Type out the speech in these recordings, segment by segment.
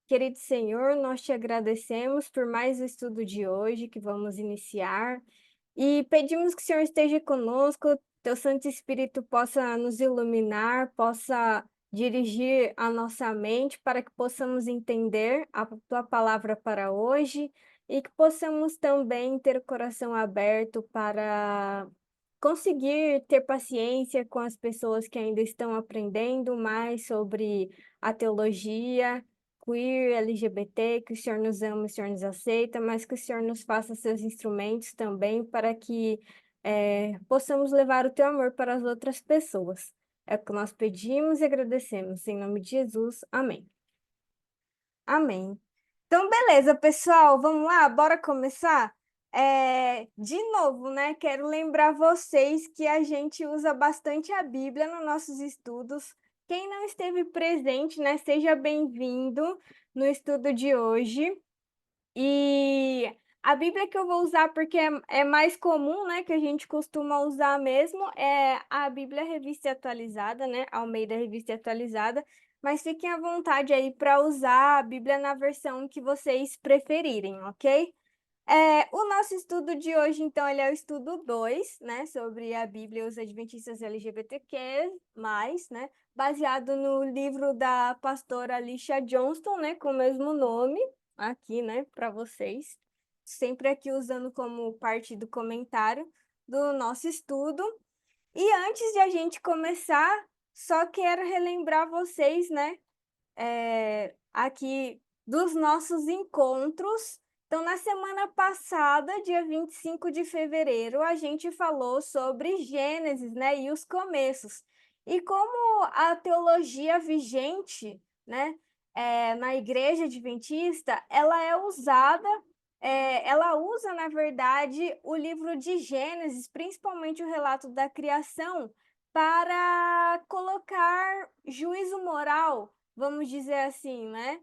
Querido Senhor, nós te agradecemos por mais o estudo de hoje que vamos iniciar e pedimos que o Senhor esteja conosco, teu Santo Espírito possa nos iluminar, possa dirigir a nossa mente para que possamos entender a tua palavra para hoje e que possamos também ter o coração aberto para conseguir ter paciência com as pessoas que ainda estão aprendendo mais sobre a teologia queer, LGBT, que o Senhor nos ama, o Senhor nos aceita, mas que o Senhor nos faça seus instrumentos também para que possamos levar o teu amor para as outras pessoas. É o que nós pedimos e agradecemos. Em nome de Jesus. Amém. Amém. Então, beleza, pessoal, vamos lá, bora começar? De novo, né? Quero lembrar vocês que a gente usa bastante a Bíblia nos nossos estudos. Quem não esteve presente, né, seja bem-vindo no estudo de hoje. E a Bíblia que eu vou usar, porque é mais comum, né, que a gente costuma usar mesmo, é a Bíblia Revista e Atualizada, né, Almeida Revista e Atualizada, mas fiquem à vontade aí para usar a Bíblia na versão que vocês preferirem, ok? O nosso estudo de hoje, então, ele é o estudo 2, né, sobre a Bíblia e os Adventistas LGBTQ+, né, baseado no livro da pastora Alicia Johnston, né, com o mesmo nome, aqui, né, para vocês, sempre aqui usando como parte do comentário do nosso estudo. E antes de a gente começar, só quero relembrar vocês, né, aqui dos nossos encontros. Então, na semana passada, dia 25 de fevereiro, a gente falou sobre Gênesis, né, e os começos. E como a teologia vigente, né, na Igreja Adventista, ela é usada, ela usa, na verdade, o livro de Gênesis, principalmente o relato da criação, para colocar juízo moral, vamos dizer assim, né?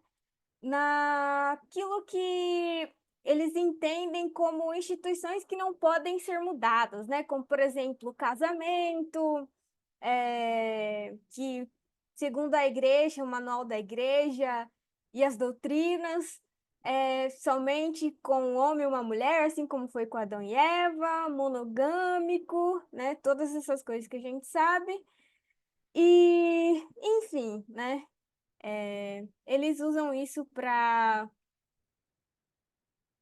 Naquilo que eles entendem como instituições que não podem ser mudadas, né? Como, por exemplo, o casamento, que, segundo a igreja, o manual da igreja e as doutrinas, somente com um homem e uma mulher, assim como foi com Adão e Eva, monogâmico, né? Todas essas coisas que a gente sabe. E, enfim, né? Eles usam isso para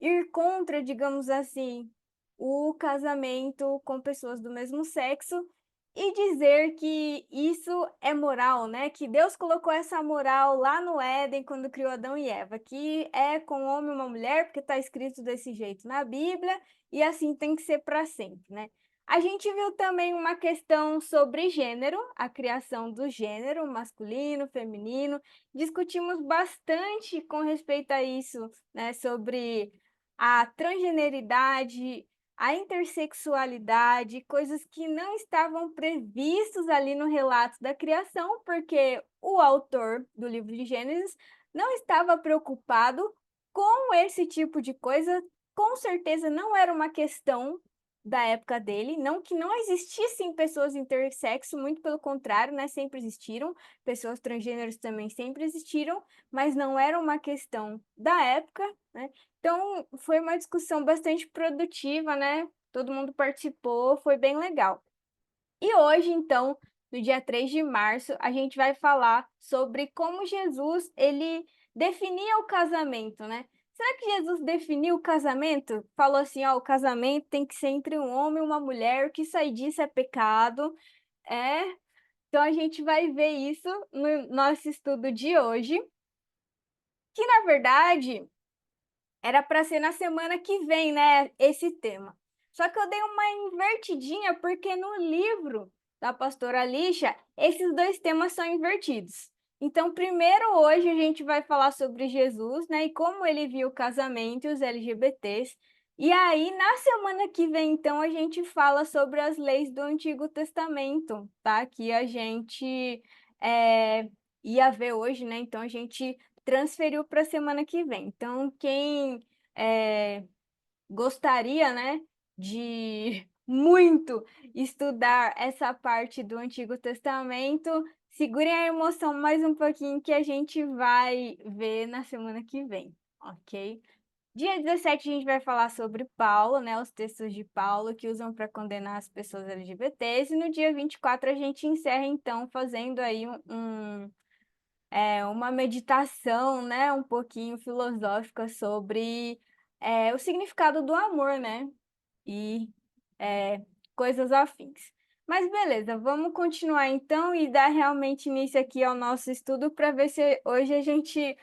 ir contra, digamos assim, o casamento com pessoas do mesmo sexo e dizer que isso é moral, né? Que Deus colocou essa moral lá no Éden quando criou Adão e Eva, que é com um homem e uma mulher, porque está escrito desse jeito na Bíblia e assim tem que ser para sempre, né? A gente viu também uma questão sobre gênero, a criação do gênero masculino, feminino. Discutimos bastante com respeito a isso, né? Sobre a transgeneridade, a intersexualidade, coisas que não estavam previstos ali no relato da criação, porque o autor do livro de Gênesis não estava preocupado com esse tipo de coisa. Com certeza não era uma questão da época dele, não que não existissem pessoas intersexo, muito pelo contrário, né? Sempre existiram, pessoas transgêneros também sempre existiram, mas não era uma questão da época, né? Então, foi uma discussão bastante produtiva, né? Todo mundo participou, foi bem legal. E hoje, então, no dia 3 de março, a gente vai falar sobre como Jesus, ele definia o casamento, né? Será que Jesus definiu o casamento? Falou assim, ó, o casamento tem que ser entre um homem e uma mulher, o que sair disso é pecado. É, então a gente vai ver isso no nosso estudo de hoje, que na verdade era para ser na semana que vem, né, esse tema. Só que eu dei uma invertidinha porque no livro da pastora Alicia, esses dois temas são invertidos. Então, primeiro hoje a gente vai falar sobre Jesus, né, e como ele viu o casamento e os LGBTs. E aí, na semana que vem, então, a gente fala sobre as leis do Antigo Testamento, tá? Que a gente ia ver hoje, né? Então, a gente transferiu para a semana que vem. Então, quem gostaria, né, de muito estudar essa parte do Antigo Testamento, Segurem a emoção mais um pouquinho que a gente vai ver na semana que vem, ok? Dia 17 a gente vai falar sobre Paulo, né? Os textos de Paulo que usam para condenar as pessoas LGBTs. E no dia 24 a gente encerra, então, fazendo aí uma meditação, né? Um pouquinho filosófica sobre o significado do amor, né? E é, coisas afins. Mas beleza, vamos continuar então e dar realmente início aqui ao nosso estudo para ver se hoje a gente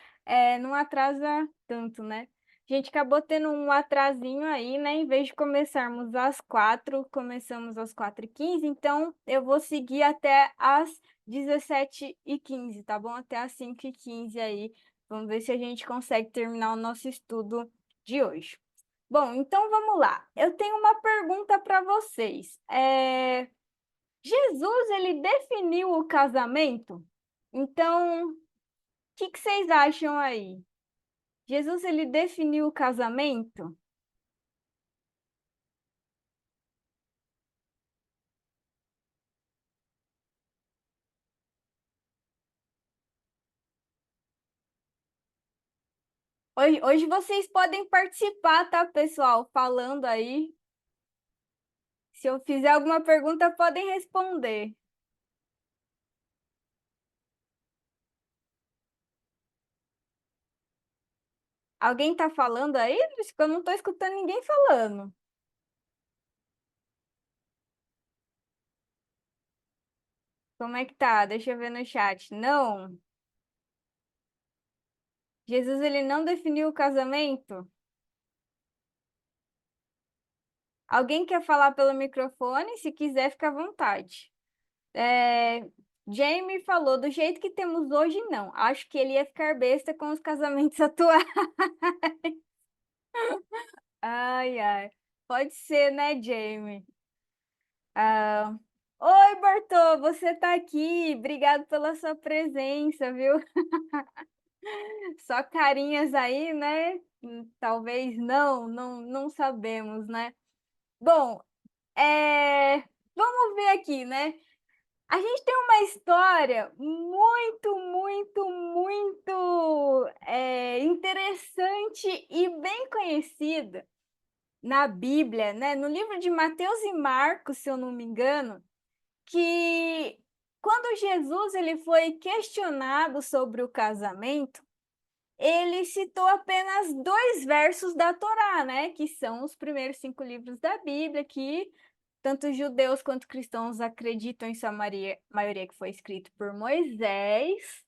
não atrasa tanto, né? A gente acabou tendo um atrasinho aí, né? Em vez de começarmos às 4, começamos às 4h15, então eu vou seguir até às 17h15, tá bom? Até às 5h15 aí. Vamos ver se a gente consegue terminar o nosso estudo de hoje. Bom, então vamos lá. Eu tenho uma pergunta para vocês. Jesus, ele definiu o casamento? Então, o que vocês acham aí? Jesus, ele definiu o casamento? Hoje vocês podem participar, tá, pessoal? Falando aí. Se eu fizer alguma pergunta, podem responder. Alguém tá falando aí? Acho que eu não tô escutando ninguém falando. Como é que tá? Deixa eu ver no chat. Não. Jesus, ele não definiu o casamento? Alguém quer falar pelo microfone? Se quiser, fica à vontade. É, Jamie falou, do jeito que temos hoje, não. Acho que ele ia ficar besta com os casamentos atuais. Ai, ai. Pode ser, né, Jamie? Ah, oi, Bartô, você tá aqui. Obrigado pela sua presença, viu? Só carinhas aí, né? Talvez não sabemos, né? Bom, vamos ver aqui, né? A gente tem uma história muito interessante e bem conhecida na Bíblia, né? No livro de Mateus e Marcos, se eu não me engano, que quando Jesus ele foi questionado sobre o casamento, ele citou apenas 2 versos da Torá, né? Que são os primeiros 5 livros da Bíblia, que tanto judeus quanto cristãos acreditam em sua maioria que foi escrito por Moisés,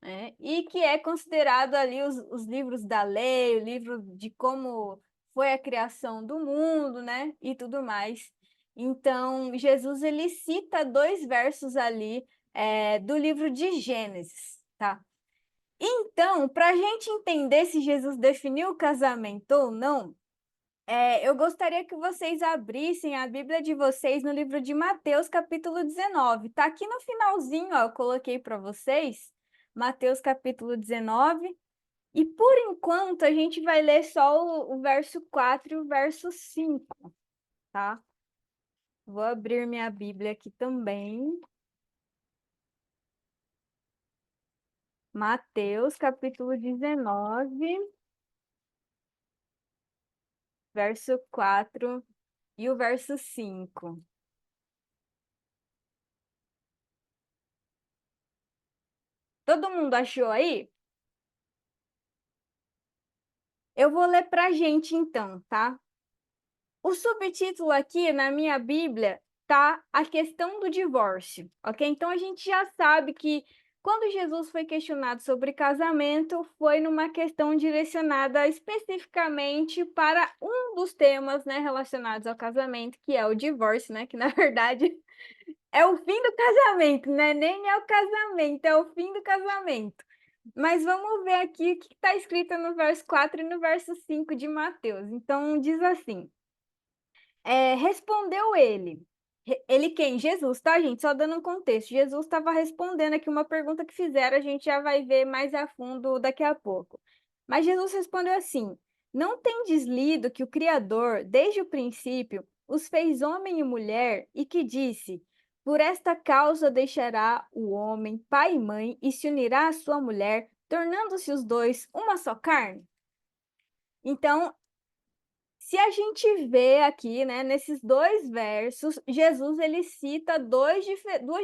né? E que é considerado ali os livros da lei, o livro de como foi a criação do mundo, né? E tudo mais. Então, Jesus ele cita 2 versos ali do livro de Gênesis, tá? Então, para a gente entender se Jesus definiu o casamento ou não, eu gostaria que vocês abrissem a Bíblia de vocês no livro de Mateus, capítulo 19. Tá aqui no finalzinho, ó, eu coloquei para vocês, Mateus, capítulo 19. E por enquanto a gente vai ler só o verso 4 e o verso 5, tá? Vou abrir minha Bíblia aqui também. Mateus, capítulo 19, verso 4 e o verso 5. Todo mundo achou aí? Eu vou ler para a gente então, tá? O subtítulo aqui na minha Bíblia tá a questão do divórcio, ok? Então a gente já sabe que quando Jesus foi questionado sobre casamento, foi numa questão direcionada especificamente para um dos temas, né, relacionados ao casamento, que é o divórcio, né? Que na verdade é o fim do casamento, né? Nem é o casamento, é o fim do casamento. Mas vamos ver aqui o que está escrito no verso 4 e no verso 5 de Mateus. Então diz assim. Respondeu ele. Ele quem? Jesus, tá, gente? Só dando um contexto. Jesus estava respondendo aqui uma pergunta que fizeram, a gente já vai ver mais a fundo daqui a pouco. Mas Jesus respondeu assim: Não tendes lido que o Criador, desde o princípio, os fez homem e mulher, e que disse: Por esta causa deixará o homem pai e mãe e se unirá à sua mulher, tornando-se os dois uma só carne. Então, se a gente vê aqui, né, nesses 2 versos, Jesus ele cita duas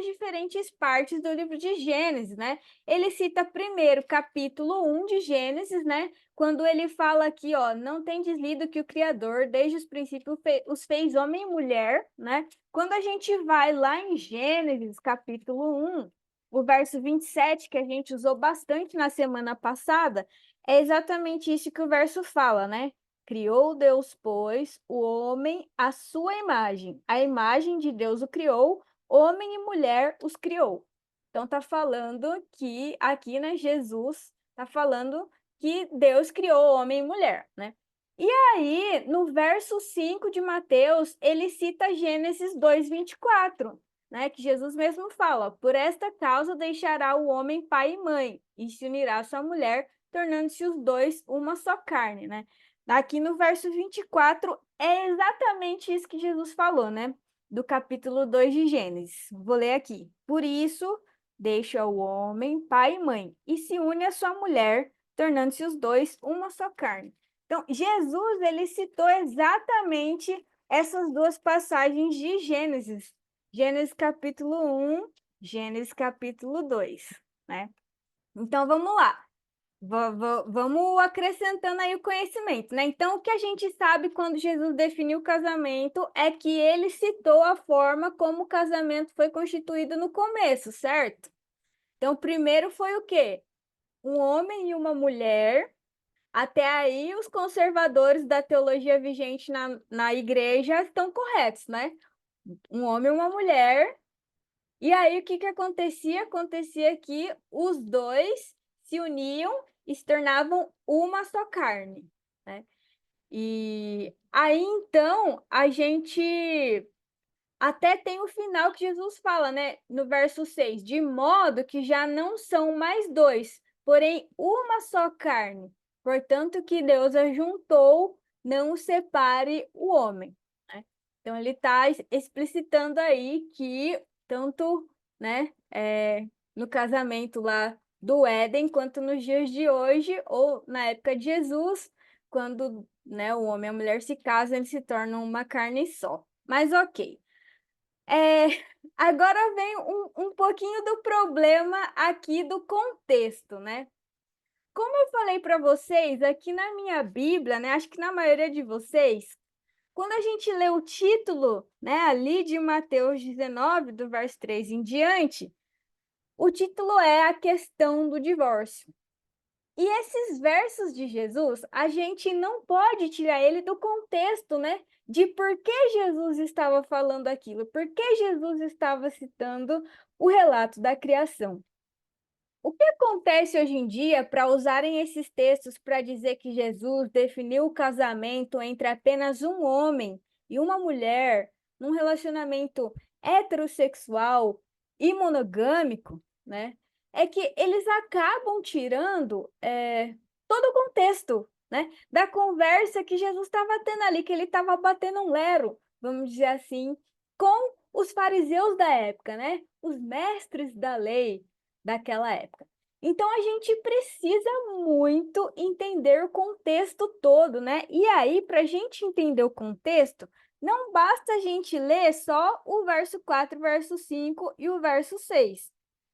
diferentes partes do livro de Gênesis, né. Ele cita primeiro capítulo 1 de Gênesis, né, quando ele fala aqui, ó: "Não tendes lido que o Criador desde os princípios os fez homem e mulher", né. Quando a gente vai lá em Gênesis capítulo 1, o verso 27, que a gente usou bastante na semana passada, é exatamente isso que o verso fala, né. Criou Deus, pois, o homem à sua imagem. A imagem de Deus o criou, homem e mulher os criou. Então tá falando que aqui, né, Jesus tá falando que Deus criou homem e mulher, né? E aí, no verso 5 de Mateus, ele cita Gênesis 2:24, né, que Jesus mesmo fala: "Por esta causa deixará o homem pai e mãe, e se unirá à sua mulher, tornando-se os dois uma só carne", né? Aqui no verso 24 é exatamente isso que Jesus falou, né, do capítulo 2 de Gênesis. Vou ler aqui: "Por isso, deixa o homem pai e mãe, e se une à sua mulher, tornando-se os 2 uma só carne". Então, Jesus, ele citou exatamente essas 2 passagens de Gênesis. Gênesis capítulo 1, Gênesis capítulo 2, né. Então vamos lá. Vamos acrescentando aí o conhecimento, né. Então o que a gente sabe quando Jesus definiu o casamento é que ele citou a forma como o casamento foi constituído no começo, certo? Então primeiro foi o quê? Um homem e uma mulher, até aí os conservadores da teologia vigente na igreja estão corretos, né. Um homem e uma mulher, e aí o que que acontecia? Acontecia que os 2 se uniam e se tornavam uma só carne, né. E aí então a gente até tem o final que Jesus fala, né, no verso 6: "De modo que já não são mais 2, porém uma só carne. Portanto, o que Deus ajuntou, não o separe o homem", né. Então ele está explicitando aí que tanto, né, no casamento lá do Éden, quanto nos dias de hoje, ou na época de Jesus, quando, né, o homem e a mulher se casam, eles se tornam uma carne só. Mas ok. É, agora vem um pouquinho do problema aqui do contexto, né. Como eu falei para vocês, aqui na minha Bíblia, né, acho que na maioria de vocês, quando a gente lê o título, né, ali de Mateus 19, do verso 3 em diante, o título é a questão do divórcio. E esses versos de Jesus, a gente não pode tirar ele do contexto, né, de por que Jesus estava falando aquilo, por que Jesus estava citando o relato da criação. O que acontece hoje em dia para usarem esses textos para dizer que Jesus definiu o casamento entre apenas um homem e uma mulher, num relacionamento heterossexual e monogâmico, né? É que eles acabam tirando todo o contexto, né, da conversa que Jesus estava tendo ali, que ele estava batendo um lero, vamos dizer assim, com os fariseus da época, né? Os mestres da lei daquela época. Então a gente precisa muito entender o contexto todo, né? E aí, para a gente entender o contexto, não basta a gente ler só o verso 4, verso 5 e o verso 6.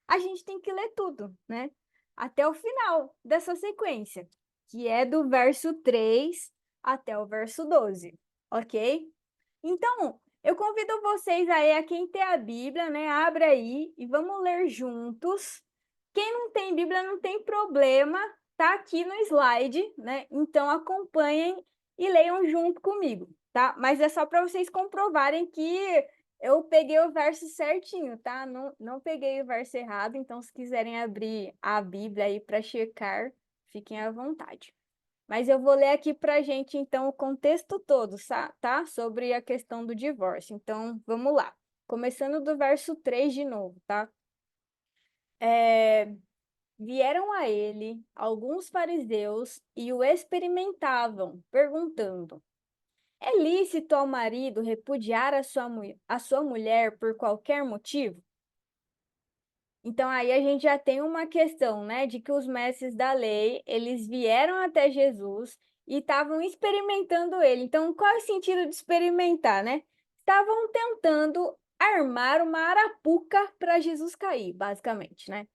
A gente tem que ler tudo, né? Até o final dessa sequência, que é do verso 3 até o verso 12, ok? Então, eu convido vocês aí, a quem tem a Bíblia, né, abra aí e vamos ler juntos. Quem não tem Bíblia não tem problema, tá aqui no slide, né? Então acompanhem e leiam junto comigo, tá? Mas é só para vocês comprovarem que eu peguei o verso certinho, tá? Não peguei o verso errado, então se quiserem abrir a Bíblia aí para checar, fiquem à vontade. Mas eu vou ler aqui para a gente, então, o contexto todo, tá? Sobre a questão do divórcio. Então, vamos lá. Começando do verso 3 de novo, tá? Vieram a ele alguns fariseus e o experimentavam, perguntando: É lícito ao marido repudiar a sua mulher por qualquer motivo? Então aí a gente já tem uma questão, né, de que os mestres da lei, eles vieram até Jesus e estavam experimentando ele. Então, qual é o sentido de experimentar, né? Estavam tentando armar uma arapuca para Jesus cair, basicamente, né?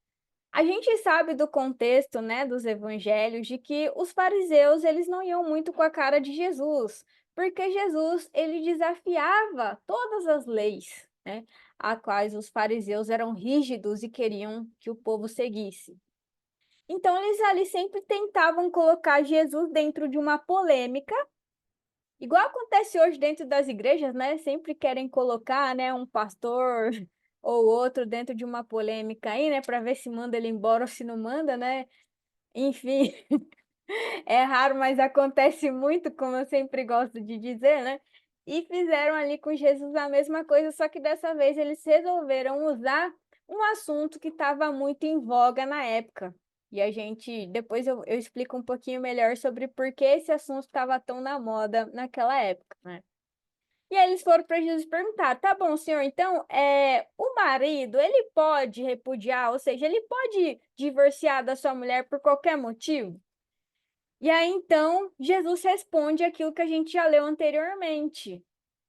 A gente sabe do contexto, né, dos evangelhos, de que os fariseus, eles não iam muito com a cara de Jesus, porque Jesus, ele desafiava todas as leis, né, a quais os fariseus eram rígidos e queriam que o povo seguisse. Então, eles ali sempre tentavam colocar Jesus dentro de uma polêmica, igual acontece hoje dentro das igrejas, né? Sempre querem colocar, né, um pastor ou outro dentro de uma polêmica aí, né, para ver se manda ele embora ou se não manda, né? Enfim, é raro, mas acontece muito, como eu sempre gosto de dizer, né? E fizeram ali com Jesus a mesma coisa, só que dessa vez eles resolveram usar um assunto que estava muito em voga na época. E a gente, depois eu explico um pouquinho melhor sobre por que esse assunto estava tão na moda naquela época, né? E aí eles foram para Jesus perguntar: tá bom, senhor, então o marido, ele pode repudiar, ou seja, ele pode divorciar da sua mulher por qualquer motivo? E aí então Jesus responde aquilo que a gente já leu anteriormente.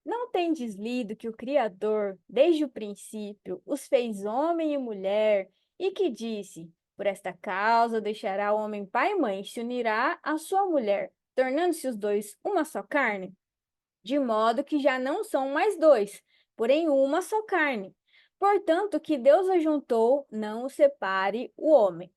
Não tendes lido que o Criador, desde o princípio, os fez homem e mulher, e que disse: por esta causa deixará o homem pai e mãe, se unirá à sua mulher, tornando-se os dois uma só carne? De modo que já não são mais dois, porém uma só carne. Portanto, o que Deus ajuntou, não o separe o homem.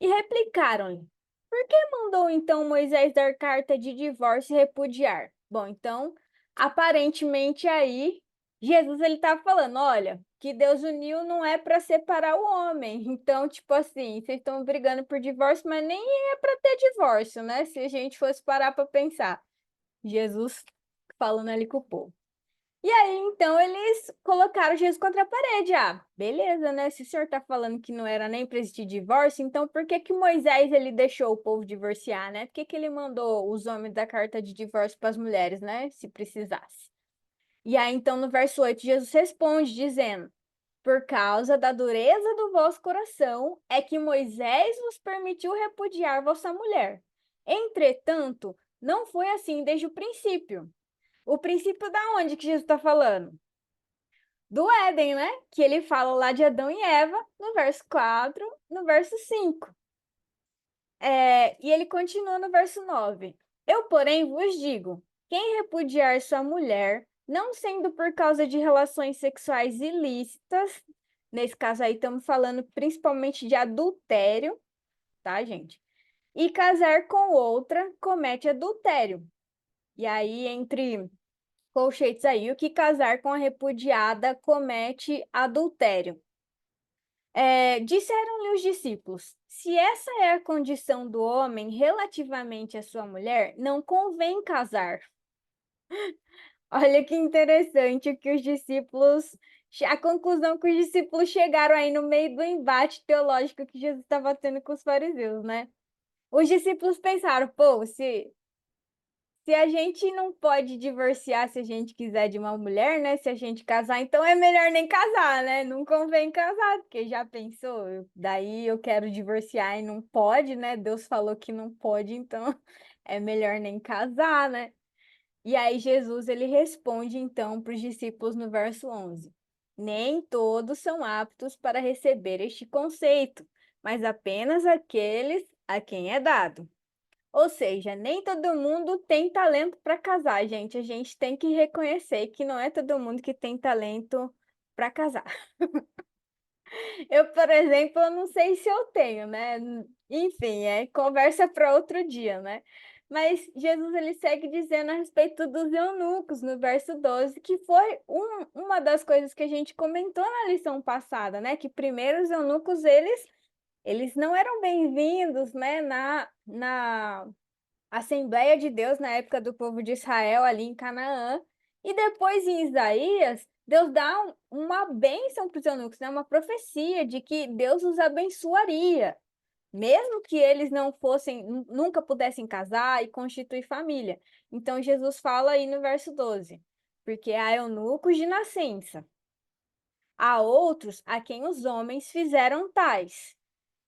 E replicaram-lhe: por que mandou então Moisés dar carta de divórcio e repudiar? Bom, então, aparentemente aí, Jesus ele tá falando, olha, que Deus uniu não é para separar o homem. Então, tipo assim, vocês estão brigando por divórcio, mas nem é para ter divórcio, né? Se a gente fosse parar para pensar. Jesus falando ali com o povo. E aí, então, eles colocaram Jesus contra a parede. Ah, beleza, né? Se o senhor tá falando que não era nem para existir divórcio, então por que que Moisés ele deixou o povo divorciar, né? Por que que ele mandou os homens dar carta de divórcio para as mulheres, né? Se precisasse. E aí, então, no verso 8, Jesus responde dizendo: por causa da dureza do vosso coração é que Moisés vos permitiu repudiar vossa mulher. Entretanto, não foi assim desde o princípio. O princípio da onde que Jesus está falando? Do Éden, né? Que ele fala lá de Adão e Eva, no verso 4, no verso 5. E ele continua no verso 9. Eu, porém, vos digo: quem repudiar sua mulher, não sendo por causa de relações sexuais ilícitas, nesse caso aí estamos falando principalmente de adultério, tá, gente? E casar com outra, comete adultério. E aí, entre colchetes aí, o que casar com a repudiada comete adultério. Disseram-lhe os discípulos: se essa é a condição do homem relativamente à sua mulher, não convém casar. Olha que interessante o que os discípulos, a conclusão que os discípulos chegaram aí no meio do embate teológico que Jesus estava tendo com os fariseus, né? Os discípulos pensaram, pô, se a gente não pode divorciar se a gente quiser de uma mulher, né? Se a gente casar, então é melhor nem casar, né? Não convém casar, porque já pensou, daí eu quero divorciar e não pode, né? Deus falou que não pode, então é melhor nem casar, né? E aí Jesus ele responde então para os discípulos no verso 11: nem todos são aptos para receber este conceito, mas apenas aqueles a quem é dado. Ou seja, nem todo mundo tem talento para casar, gente. A gente tem que reconhecer que não é todo mundo que tem talento para casar. Eu, por exemplo, eu não sei se eu tenho, né? Enfim, é conversa para outro dia, né? Mas Jesus ele segue dizendo a respeito dos eunucos no verso 12, que foi uma das coisas que a gente comentou na lição passada, né? Que primeiro os eunucos eles não eram bem-vindos, né, na Assembleia de Deus na época do povo de Israel ali em Canaã. E depois em Isaías, Deus dá uma bênção para os eunucos, né? Uma profecia de que Deus os abençoaria. mesmo que eles não fossem, nunca pudessem casar e constituir família. Então Jesus fala aí no verso 12: porque há eunucos de nascença, há outros a quem os homens fizeram tais,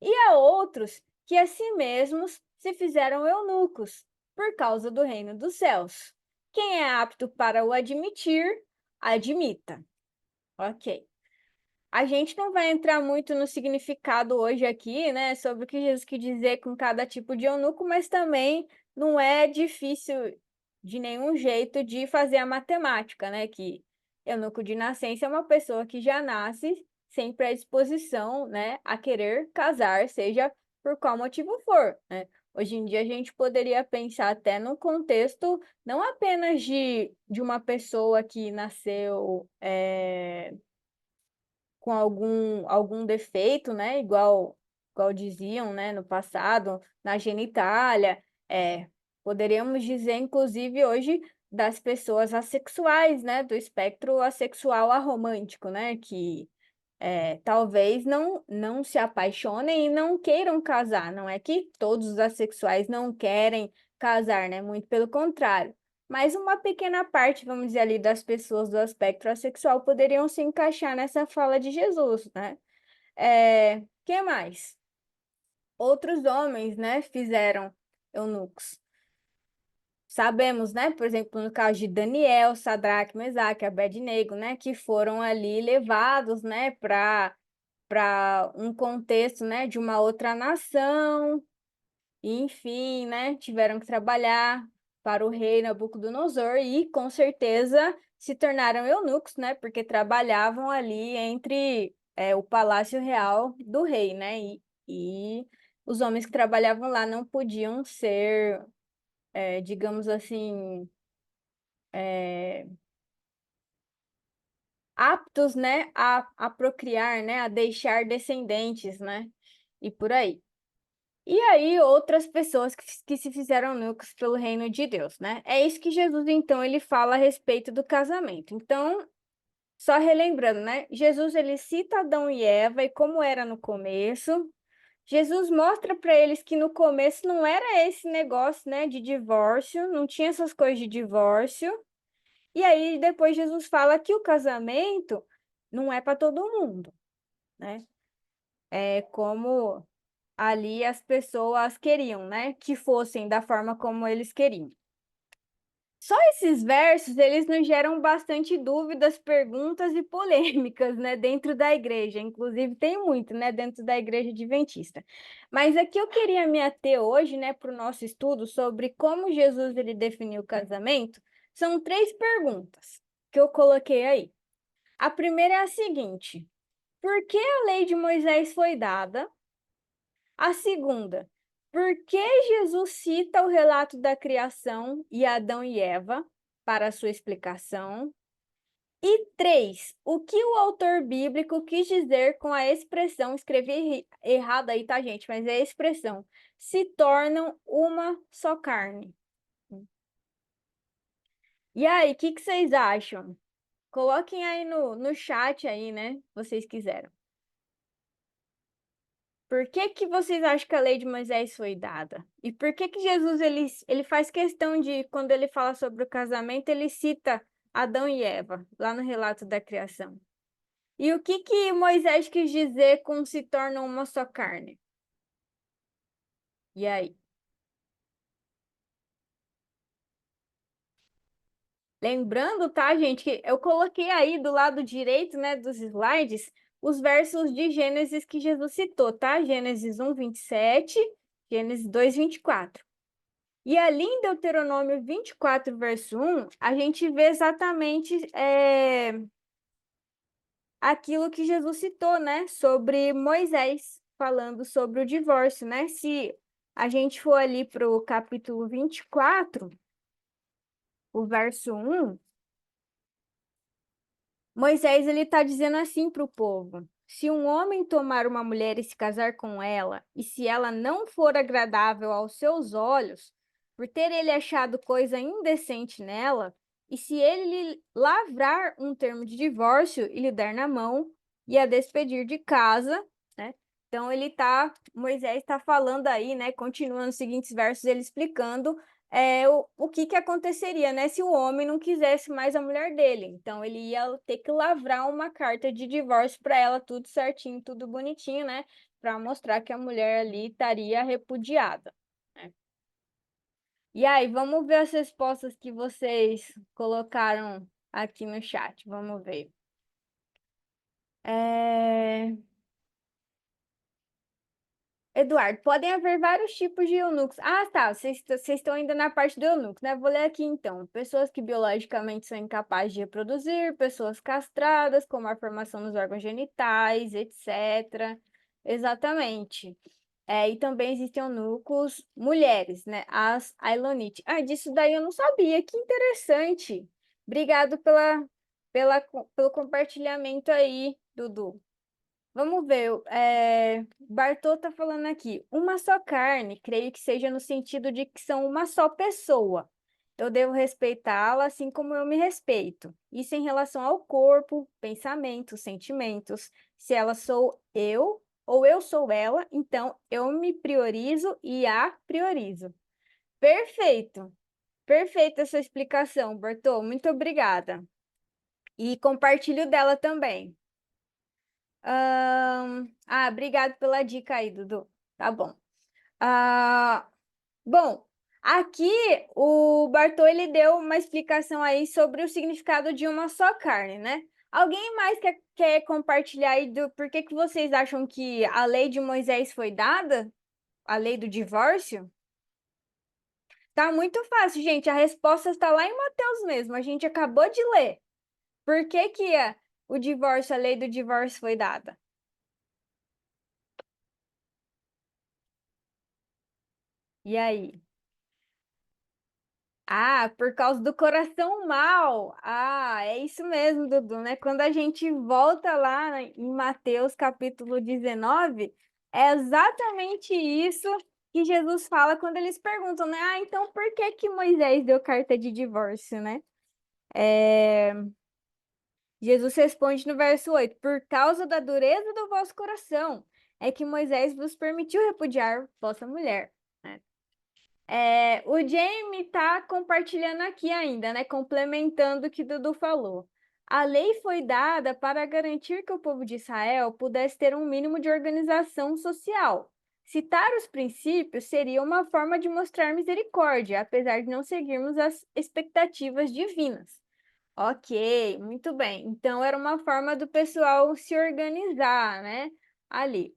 e há outros que a si mesmos se fizeram eunucos, por causa do reino dos céus. Quem é apto para o admitir, admita. Ok. A gente não vai entrar muito no significado hoje aqui, né, sobre o que Jesus quis dizer com cada tipo de eunuco, mas também não é difícil de nenhum jeito de fazer a matemática, né, que eunuco de nascença é uma pessoa que já nasce sem predisposição, né, a querer casar, seja por qual motivo for, né? Hoje em dia a gente poderia pensar até no contexto não apenas de uma pessoa que nasceu com algum defeito, né? Igual diziam, né, no passado, na genitália. Poderíamos dizer, inclusive, hoje, das pessoas assexuais, né? Do espectro assexual aromântico, né? Que talvez não se apaixonem e não queiram casar. Não é que todos os assexuais não querem casar, né? Muito pelo contrário. Mas uma pequena parte, vamos dizer ali, das pessoas do espectro assexual poderiam se encaixar nessa fala de Jesus, né? Que mais? Outros homens, né, fizeram eunucos. Sabemos, né, por exemplo, no caso de Daniel, Sadraque, Mesaque, Abednego, né, que foram ali levados, né, para um contexto, né, de uma outra nação, e, enfim, né, tiveram que trabalhar para o rei Nabucodonosor e, com certeza, se tornaram eunucos, né, porque trabalhavam ali entre o palácio real do rei, né, e os homens que trabalhavam lá não podiam ser, digamos assim, é, aptos, né, a procriar, né, a deixar descendentes, né, e por aí. E aí, outras pessoas que se fizeram eunucos pelo reino de Deus, né? É isso que Jesus, então, ele fala a respeito do casamento. Então, só relembrando, né? Jesus, ele cita Adão e Eva e como era no começo. Jesus mostra para eles que no começo não era esse negócio, né, de divórcio, não tinha essas coisas de divórcio. E aí, depois, Jesus fala que o casamento não é para todo mundo, né? É como ali as pessoas queriam, né? Que fossem da forma como eles queriam. Só esses versos, eles nos geram bastante dúvidas, perguntas e polêmicas, né, dentro da igreja. Inclusive, tem muito, né, dentro da igreja adventista. Mas aqui eu queria me ater hoje, né, para o nosso estudo sobre como Jesus ele definiu o casamento. São três perguntas que eu coloquei aí. A primeira é a seguinte: por que a lei de Moisés foi dada? A segunda, por que Jesus cita o relato da criação e Adão e Eva para a sua explicação? E três, o que o autor bíblico quis dizer com a expressão, escrevi errado aí, tá, gente? Mas é a expressão, se tornam uma só carne. E aí, o que vocês acham? Coloquem aí no chat aí, né? Vocês quiseram. Por que que vocês acham que a lei de Moisés foi dada? E por que que Jesus ele faz questão de, quando ele fala sobre o casamento, ele cita Adão e Eva, lá no relato da criação? E o que que Moisés quis dizer com se tornam uma só carne? E aí? Lembrando, tá, gente, que eu coloquei aí do lado direito, né, dos slides, os versos de Gênesis que Jesus citou, tá? Gênesis 1:27, Gênesis 2:24. E ali em Deuteronômio 24, verso 1, a gente vê exatamente aquilo que Jesus citou, né? Sobre Moisés, falando sobre o divórcio, né? Se a gente for ali para o capítulo 24, o verso 1, Moisés ele está dizendo assim para o povo: se um homem tomar uma mulher e se casar com ela, e se ela não for agradável aos seus olhos, por ter ele achado coisa indecente nela, e se ele lhe lavrar um termo de divórcio e lhe der na mão e a despedir de casa, né? Então Moisés está falando aí, né? Continuando os seguintes versos, ele explicando o que que aconteceria, né? Se o homem não quisesse mais a mulher dele. Então ele ia ter que lavrar uma carta de divórcio para ela, tudo certinho, tudo bonitinho, né? Para mostrar que a mulher ali estaria repudiada, né? E aí, vamos ver as respostas que vocês colocaram aqui no chat. Vamos ver. É... Eduardo, podem haver vários tipos de eunucos. Ah, tá. Vocês estão ainda na parte do eunuco, né? Vou ler aqui então. Pessoas que biologicamente são incapazes de reproduzir, pessoas castradas, com má formação nos órgãos genitais, etc. Exatamente. E também existem eunucos mulheres, né? As Ailonite. Ah, disso daí eu não sabia. Que interessante. Obrigado pelo compartilhamento aí, Dudu. Vamos ver. Bartô está falando aqui. Uma só carne, creio que seja no sentido de que são uma só pessoa. Eu devo respeitá-la assim como eu me respeito. Isso em relação ao corpo, pensamentos, sentimentos. Se ela sou eu ou eu sou ela, então eu me priorizo e a priorizo. Perfeito. Perfeita essa explicação, Bartô. Muito obrigada. E compartilho dela também. Obrigado pela dica aí, Dudu. Tá bom. Ah, bom, aqui o Bartô ele deu uma explicação aí sobre o significado de uma só carne, né? Alguém mais quer compartilhar aí do por que que vocês acham que a lei de Moisés foi dada? A lei do divórcio? Tá muito fácil, gente. A resposta está lá em Mateus mesmo. A gente acabou de ler. Por que que o divórcio, a lei do divórcio foi dada? E aí? Ah, por causa do coração mau. Ah, é isso mesmo, Dudu, né? Quando a gente volta lá em Mateus capítulo 19, é exatamente isso que Jesus fala quando eles perguntam, né? Ah, então por que que Moisés deu carta de divórcio, né? Jesus responde no verso 8: Por causa da dureza do vosso coração, é que Moisés vos permitiu repudiar vossa mulher, né? O Jamie está compartilhando aqui ainda, né? Complementando o que Dudu falou. A lei foi dada para garantir que o povo de Israel pudesse ter um mínimo de organização social. Citar os princípios seria uma forma de mostrar misericórdia, apesar de não seguirmos as expectativas divinas. Ok, muito bem. Então era uma forma do pessoal se organizar, né? Ali.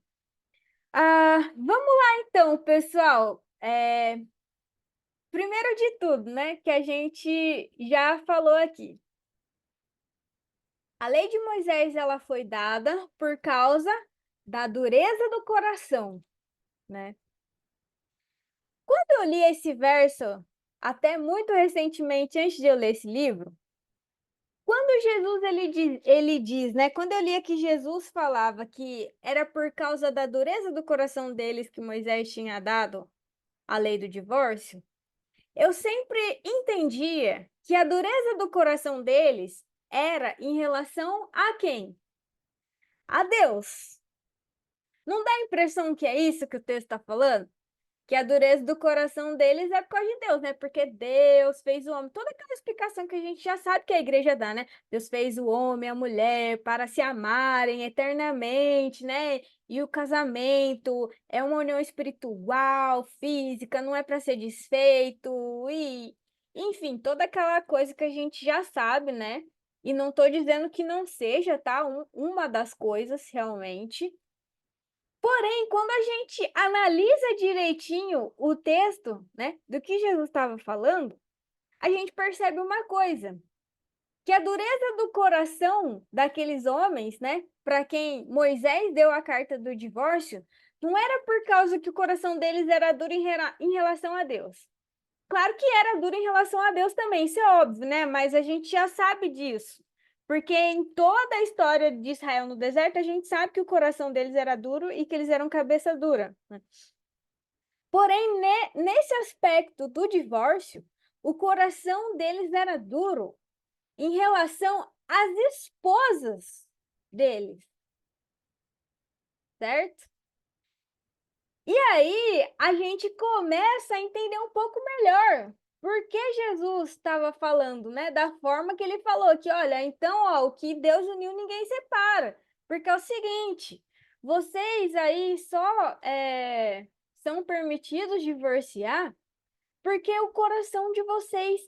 Vamos lá então, pessoal. Primeiro de tudo, né, que a gente já falou aqui. A lei de Moisés ela foi dada por causa da dureza do coração, né? Quando eu li esse verso, até muito recentemente, antes de eu ler esse livro, quando Jesus ele diz, né? Quando eu lia que Jesus falava que era por causa da dureza do coração deles que Moisés tinha dado a lei do divórcio, eu sempre entendia que a dureza do coração deles era em relação a quem? A Deus. Não dá a impressão que é isso que o texto está falando? Que a dureza do coração deles é por causa de Deus, né? Porque Deus fez o homem. Toda aquela explicação que a gente já sabe que a igreja dá, né? Deus fez o homem e a mulher para se amarem eternamente, né? E o casamento é uma união espiritual, física, não é para ser desfeito. E, enfim, toda aquela coisa que a gente já sabe, né? E não estou dizendo que não seja, tá? Uma das coisas realmente. Porém, quando a gente analisa direitinho o texto, né, do que Jesus estava falando, a gente percebe uma coisa, que a dureza do coração daqueles homens, né, para quem Moisés deu a carta do divórcio, não era por causa que o coração deles era duro em relação a Deus. Claro que era duro em relação a Deus também, isso é óbvio, né? Mas a gente já sabe disso. Porque em toda a história de Israel no deserto, a gente sabe que o coração deles era duro e que eles eram cabeça dura, né? Porém, nesse aspecto do divórcio, o coração deles era duro em relação às esposas deles, certo? E aí a gente começa a entender um pouco melhor por que Jesus estava falando, né, da forma que ele falou, que olha, então, ó, o que Deus uniu ninguém separa. Porque é o seguinte, vocês aí só são permitidos divorciar porque o coração de vocês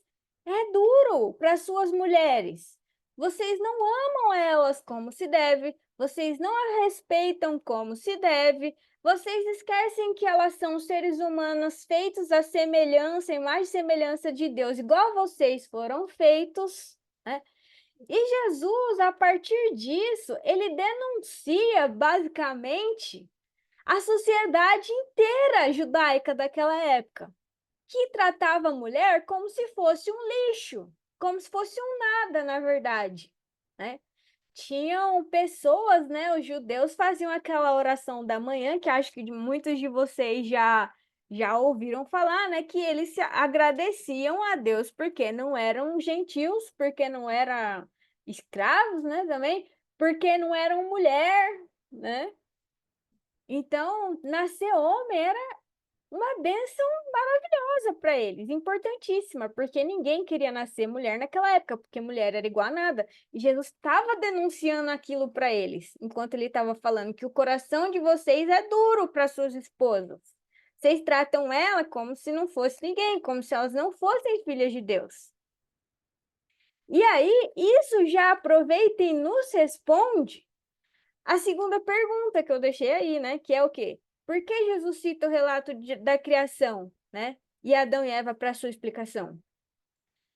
é duro para suas mulheres. Vocês não amam elas como se deve, vocês não a respeitam como se deve, vocês esquecem que elas são seres humanos feitos à semelhança, imagem e semelhança de Deus, igual vocês foram feitos, né? E Jesus, a partir disso, ele denuncia basicamente a sociedade inteira judaica daquela época, que tratava a mulher como se fosse um lixo, como se fosse um nada, na verdade, né? Tinham pessoas, né? Os judeus faziam aquela oração da manhã, que acho que muitos de vocês já ouviram falar, né? Que eles se agradeciam a Deus porque não eram gentios, porque não eram escravos, né? Também, porque não eram mulher, né? Então, nascer homem era uma bênção maravilhosa para eles, importantíssima, porque ninguém queria nascer mulher naquela época, porque mulher era igual a nada. E Jesus estava denunciando aquilo para eles, enquanto ele estava falando que o coração de vocês é duro para suas esposas. Vocês tratam ela como se não fosse ninguém, como se elas não fossem filhas de Deus. E aí, isso já aproveita e nos responde a segunda pergunta que eu deixei aí, né? Que é o quê? Por que Jesus cita o relato da criação, né? E Adão e Eva para sua explicação?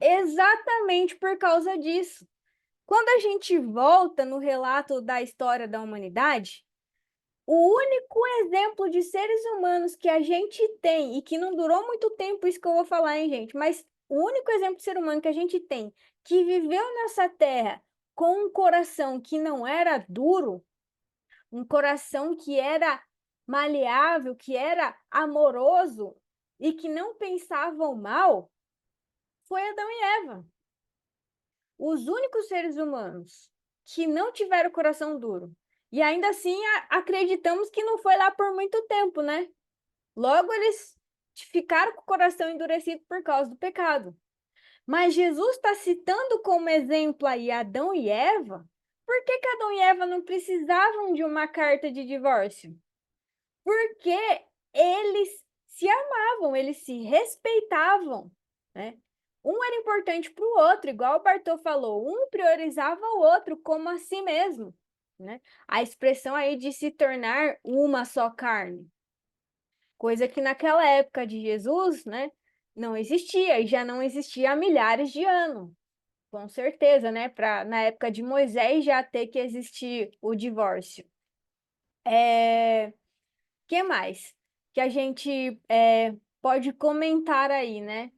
Exatamente por causa disso. Quando a gente volta no relato da história da humanidade, o único exemplo de seres humanos que a gente tem, e que não durou muito tempo, isso que eu vou falar, hein, gente? Mas o único exemplo de ser humano que a gente tem, que viveu nessa terra com um coração que não era duro, um coração que era maleável, que era amoroso e que não pensava o mal, foi Adão e Eva. Os únicos seres humanos que não tiveram coração duro. E ainda assim acreditamos que não foi lá por muito tempo, né? Logo eles ficaram com o coração endurecido por causa do pecado. Mas Jesus está citando como exemplo aí Adão e Eva. Por que Adão e Eva não precisavam de uma carta de divórcio? Porque eles se amavam, eles se respeitavam, né? Um era importante para o outro, igual o Bartô falou, um priorizava o outro como a si mesmo, né? A expressão aí de se tornar uma só carne, coisa que naquela época de Jesus, né, não existia e já não existia há milhares de anos. Com certeza, né? Na época de Moisés já ter que existir o divórcio. Que mais que a gente pode comentar aí, né?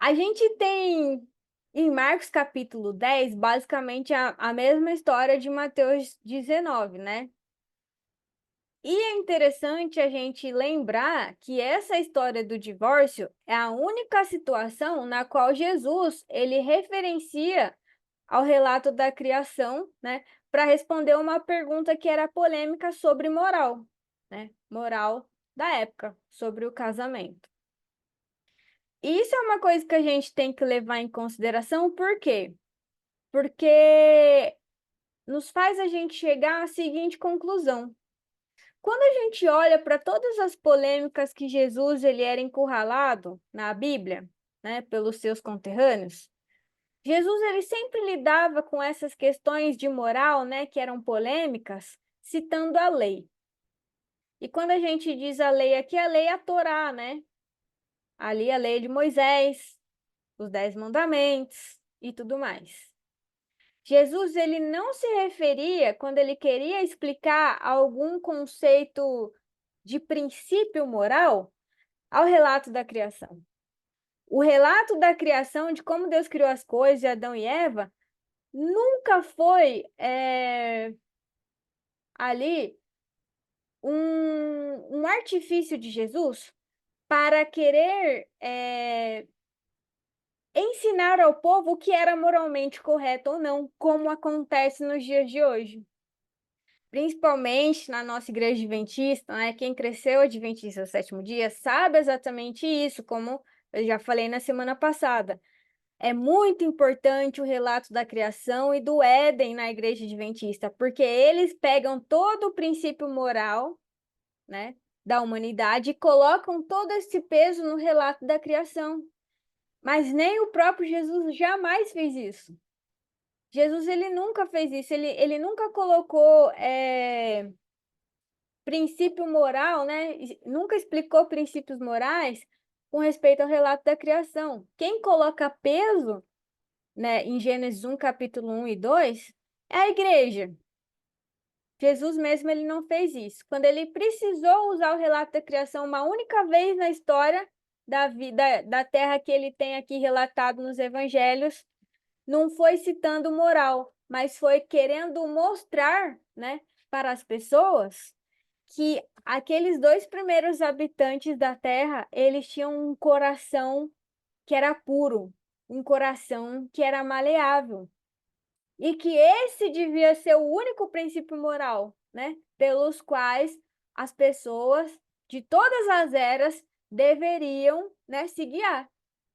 A gente tem em Marcos capítulo 10, basicamente a mesma história de Mateus 19, né? E é interessante a gente lembrar que essa história do divórcio é a única situação na qual Jesus ele referencia ao relato da criação, né, para responder uma pergunta que era polêmica sobre moral, né? Moral da época, sobre o casamento. E isso é uma coisa que a gente tem que levar em consideração, por quê? Porque nos faz a gente chegar à seguinte conclusão. Quando a gente olha para todas as polêmicas que Jesus ele era encurralado na Bíblia, né, pelos seus conterrâneos, Jesus ele sempre lidava com essas questões de moral, né, que eram polêmicas, citando a lei. E quando a gente diz a lei aqui, a lei é a Torá, né? Ali a lei de Moisés, os 10 mandamentos e tudo mais. Jesus ele não se referia, quando ele queria explicar algum conceito de princípio moral, ao relato da criação. O relato da criação, de como Deus criou as coisas, de Adão e Eva, nunca foi ali um artifício de Jesus para querer ensinar ao povo o que era moralmente correto ou não, como acontece nos dias de hoje. Principalmente na nossa igreja adventista, né? Quem cresceu adventista do sétimo dia sabe exatamente isso, como eu já falei na semana passada. É muito importante o relato da criação e do Éden na igreja adventista, porque eles pegam todo o princípio moral, né, da humanidade e colocam todo esse peso no relato da criação. Mas nem o próprio Jesus jamais fez isso. Jesus, ele nunca fez isso, ele nunca colocou princípio moral, né? Nunca explicou princípios morais com respeito ao relato da criação. Quem coloca peso, né, em Gênesis 1, capítulo 1 e 2, é a igreja. Jesus mesmo ele não fez isso. Quando ele precisou usar o relato da criação uma única vez na história da vida da terra que ele tem aqui relatado nos evangelhos, não foi citando moral, mas foi querendo mostrar, né, para as pessoas que aqueles dois primeiros habitantes da terra, eles tinham um coração que era puro, um coração que era maleável. E que esse devia ser o único princípio moral, né? Pelos quais as pessoas de todas as eras deveriam, né, se guiar,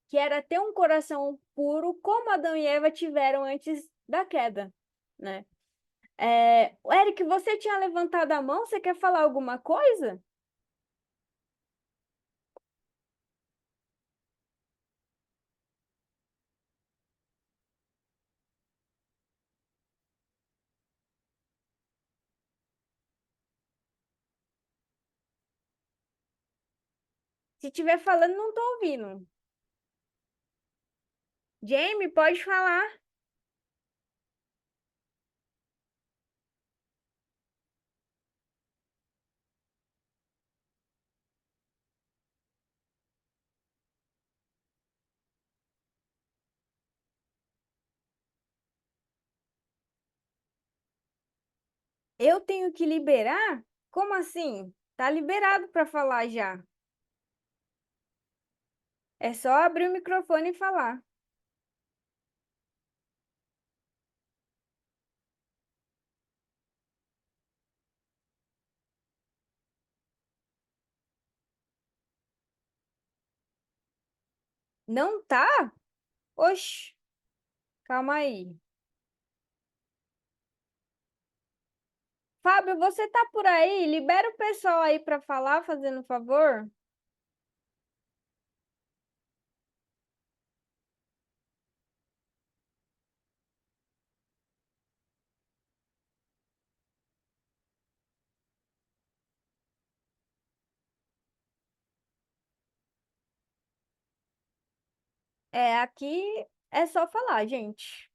que era ter um coração puro, como Adão e Eva tiveram antes da queda, né? Eric, você tinha levantado a mão, você quer falar alguma coisa? Se estiver falando, não estou ouvindo. Jamie, pode falar. Eu tenho que liberar? Como assim? Tá liberado para falar já. É só abrir o microfone e falar. Não tá? Oxi, calma aí. Fábio, você tá por aí? Libera o pessoal aí para falar, fazendo um favor. Aqui é só falar, gente.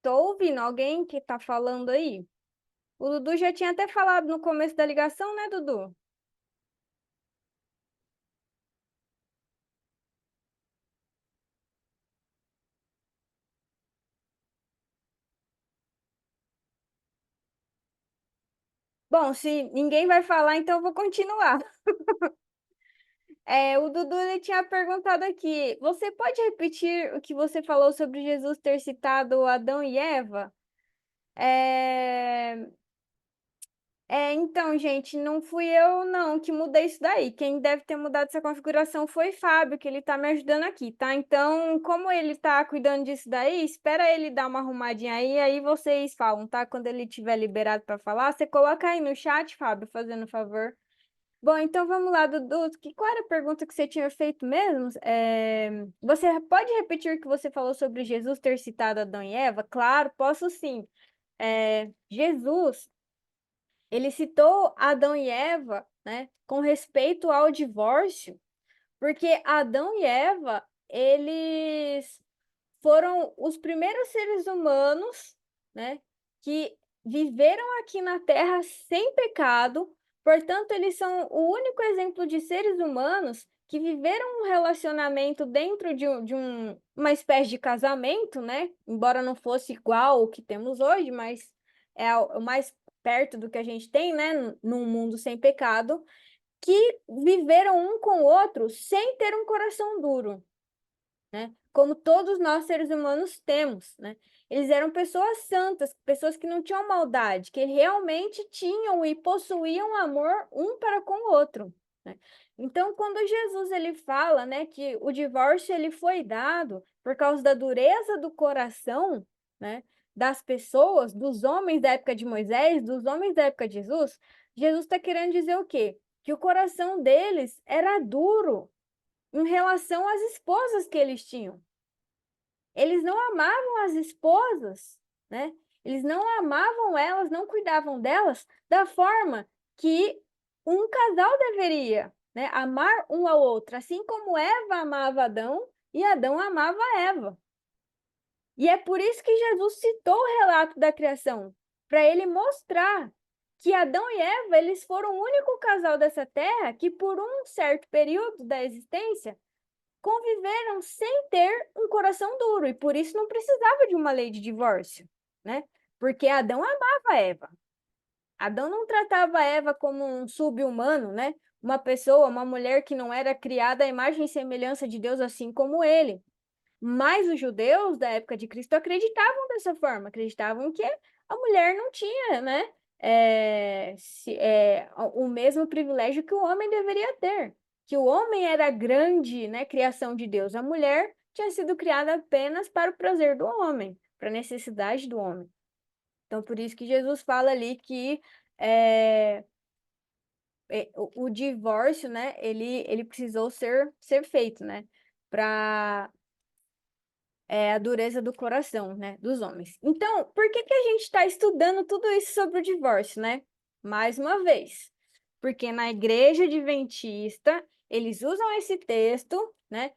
Tô ouvindo alguém que tá falando aí? O Dudu já tinha até falado no começo da ligação, né, Dudu? Bom, se ninguém vai falar, então eu vou continuar. O Dudu ele tinha perguntado aqui: você pode repetir o que você falou sobre Jesus ter citado Adão e Eva? É, então, gente, não fui eu não que mudei isso daí. Quem deve ter mudado essa configuração foi Fábio, que ele tá me ajudando aqui, tá? Então, como ele tá cuidando disso daí, espera ele dar uma arrumadinha aí vocês falam, tá? Quando ele tiver liberado para falar, você coloca aí no chat, Fábio, fazendo favor. Bom, então vamos lá, Dudu. Qual era a pergunta que você tinha feito mesmo? Você pode repetir o que você falou sobre Jesus ter citado Adão e Eva? Claro, posso sim. Jesus, ele citou Adão e Eva, né, com respeito ao divórcio, porque Adão e Eva, eles foram os primeiros seres humanos, né, que viveram aqui na Terra sem pecado. Portanto, eles são o único exemplo de seres humanos que viveram um relacionamento dentro uma espécie de casamento, né? Embora não fosse igual o que temos hoje, mas é o mais perto do que a gente tem, né? Num mundo sem pecado, que viveram um com o outro sem ter um coração duro, né? como todos nós seres humanos temos, né? Eles eram pessoas santas, pessoas que não tinham maldade, que realmente tinham e possuíam amor um para com o outro, né? Então, quando Jesus ele fala, né, que o divórcio ele foi dado por causa da dureza do coração, né, das pessoas, dos homens da época de Moisés, dos homens da época de Jesus, Jesus está querendo dizer o quê? Que o coração deles era duro em relação às esposas que eles tinham. Eles não amavam as esposas, né? Eles não amavam elas, não cuidavam delas da forma que um casal deveria, né? Amar um ao outro, assim como Eva amava Adão e Adão amava Eva. E é por isso que Jesus citou o relato da criação, para ele mostrar que Adão e Eva, eles foram o único casal dessa terra que por um certo período da existência conviveram sem ter um coração duro e por isso não precisava de uma lei de divórcio, né? Porque Adão amava Eva. Adão não tratava Eva como um sub-humano, né? Uma pessoa, uma mulher que não era criada à imagem e semelhança de Deus, assim como ele. Mas os judeus da época de Cristo acreditavam dessa forma, acreditavam que a mulher não tinha, né? O mesmo privilégio que o homem deveria ter, que o homem era a grande, né, criação de Deus, a mulher tinha sido criada apenas para o prazer do homem, para a necessidade do homem. Então, por isso que Jesus fala ali que é, o divórcio, né, ele precisou ser feito, né, para a dureza do coração, né, dos homens. Então, por que que a gente está estudando tudo isso sobre o divórcio, né? Mais uma vez, porque na igreja adventista eles usam esse texto, né,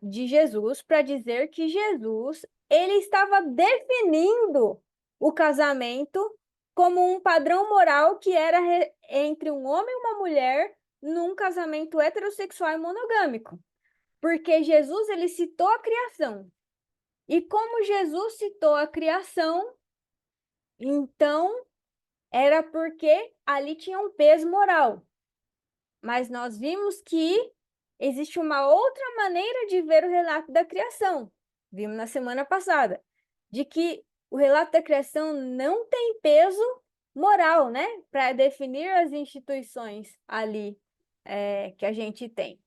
de Jesus para dizer que Jesus ele estava definindo o casamento como um padrão moral que era entre um homem e uma mulher num casamento heterossexual e monogâmico. Porque Jesus ele citou a criação. E como Jesus citou a criação, então era porque ali tinha um peso moral. Mas nós vimos que existe uma outra maneira de ver o relato da criação. Vimos na semana passada, de que o relato da criação não tem peso moral, né? Para definir as instituições ali que a gente tem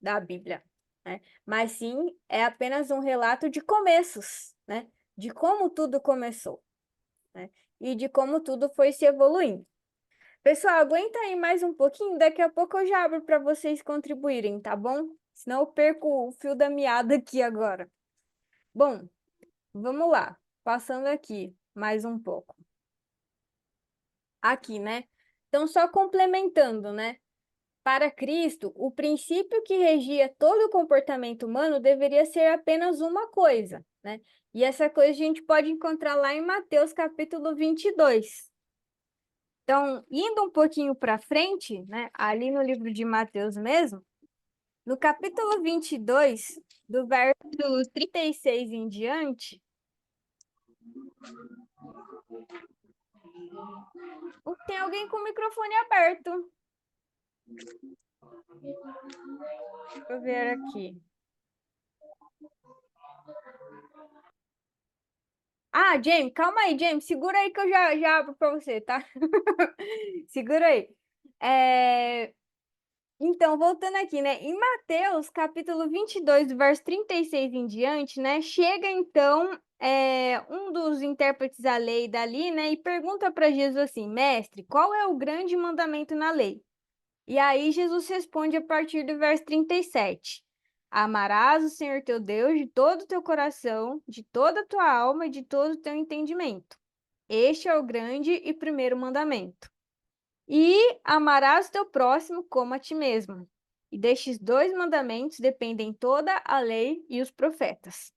da Bíblia, né? Mas sim é apenas um relato de começos, né? De como tudo começou, né? E de como tudo foi se evoluindo. Pessoal, aguenta aí mais um pouquinho, daqui a pouco eu já abro para vocês contribuírem, tá bom? Senão eu perco o fio da meada aqui agora. Bom, vamos lá. Passando aqui mais um pouco. Aqui, né? Então, só complementando, né? Para Cristo, o princípio que regia todo o comportamento humano deveria ser apenas uma coisa, né? E essa coisa a gente pode encontrar lá em Mateus capítulo 22. Então, indo um pouquinho para frente, né, ali no livro de Mateus mesmo, no capítulo 22, do verso 36 em diante, tem alguém com o microfone aberto. Deixa eu ver aqui. Ah, James, calma aí, James, segura aí que eu já abro para você, tá? Segura aí. Então, voltando aqui, né? Em Mateus, capítulo 22, do verso 36 em diante, né? Chega, então, um dos intérpretes da lei dali, né? E pergunta para Jesus assim, mestre, qual é o grande mandamento na lei? E aí Jesus responde a partir do verso 37. Amarás o Senhor teu Deus de todo o teu coração, de toda a tua alma e de todo o teu entendimento. Este é o grande e primeiro mandamento. E amarás o teu próximo como a ti mesmo. E destes dois mandamentos dependem toda a lei e os profetas.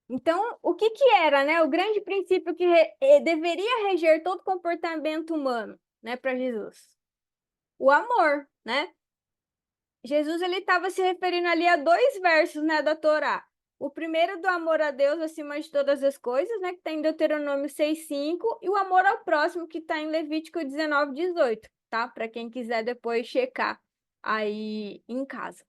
Então, o que que era, né, o grande princípio que deveria reger todo comportamento humano, né, para Jesus? O amor, né? Jesus ele estava se referindo ali a dois versos, né, da Torá. O primeiro do amor a Deus acima de todas as coisas, né, que está em Deuteronômio 6:5, e o amor ao próximo, que está em Levítico 19:18, tá? Para quem quiser depois checar aí em casa.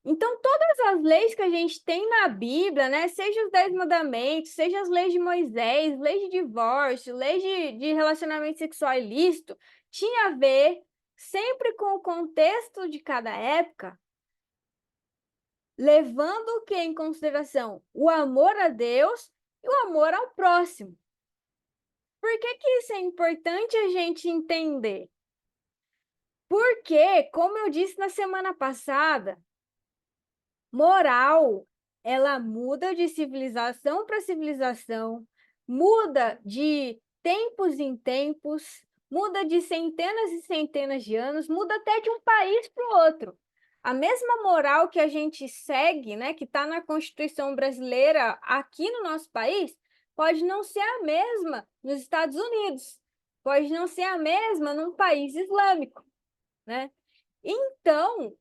Então, todas as leis que a gente tem na Bíblia, né, seja os 10 mandamentos, seja as leis de Moisés, lei de divórcio, lei de relacionamento sexual ilícito, tinha a ver sempre com o contexto de cada época, levando o que em consideração? O amor a Deus e o amor ao próximo. Por que que isso é importante a gente entender? Porque, como eu disse na semana passada, moral, ela muda de civilização para civilização, muda de tempos em tempos, muda de centenas e centenas de anos, muda até de um país para o outro. A mesma moral que a gente segue, né, que está na Constituição brasileira aqui no nosso país, pode não ser a mesma nos Estados Unidos, pode não ser a mesma num país islâmico, né? Então,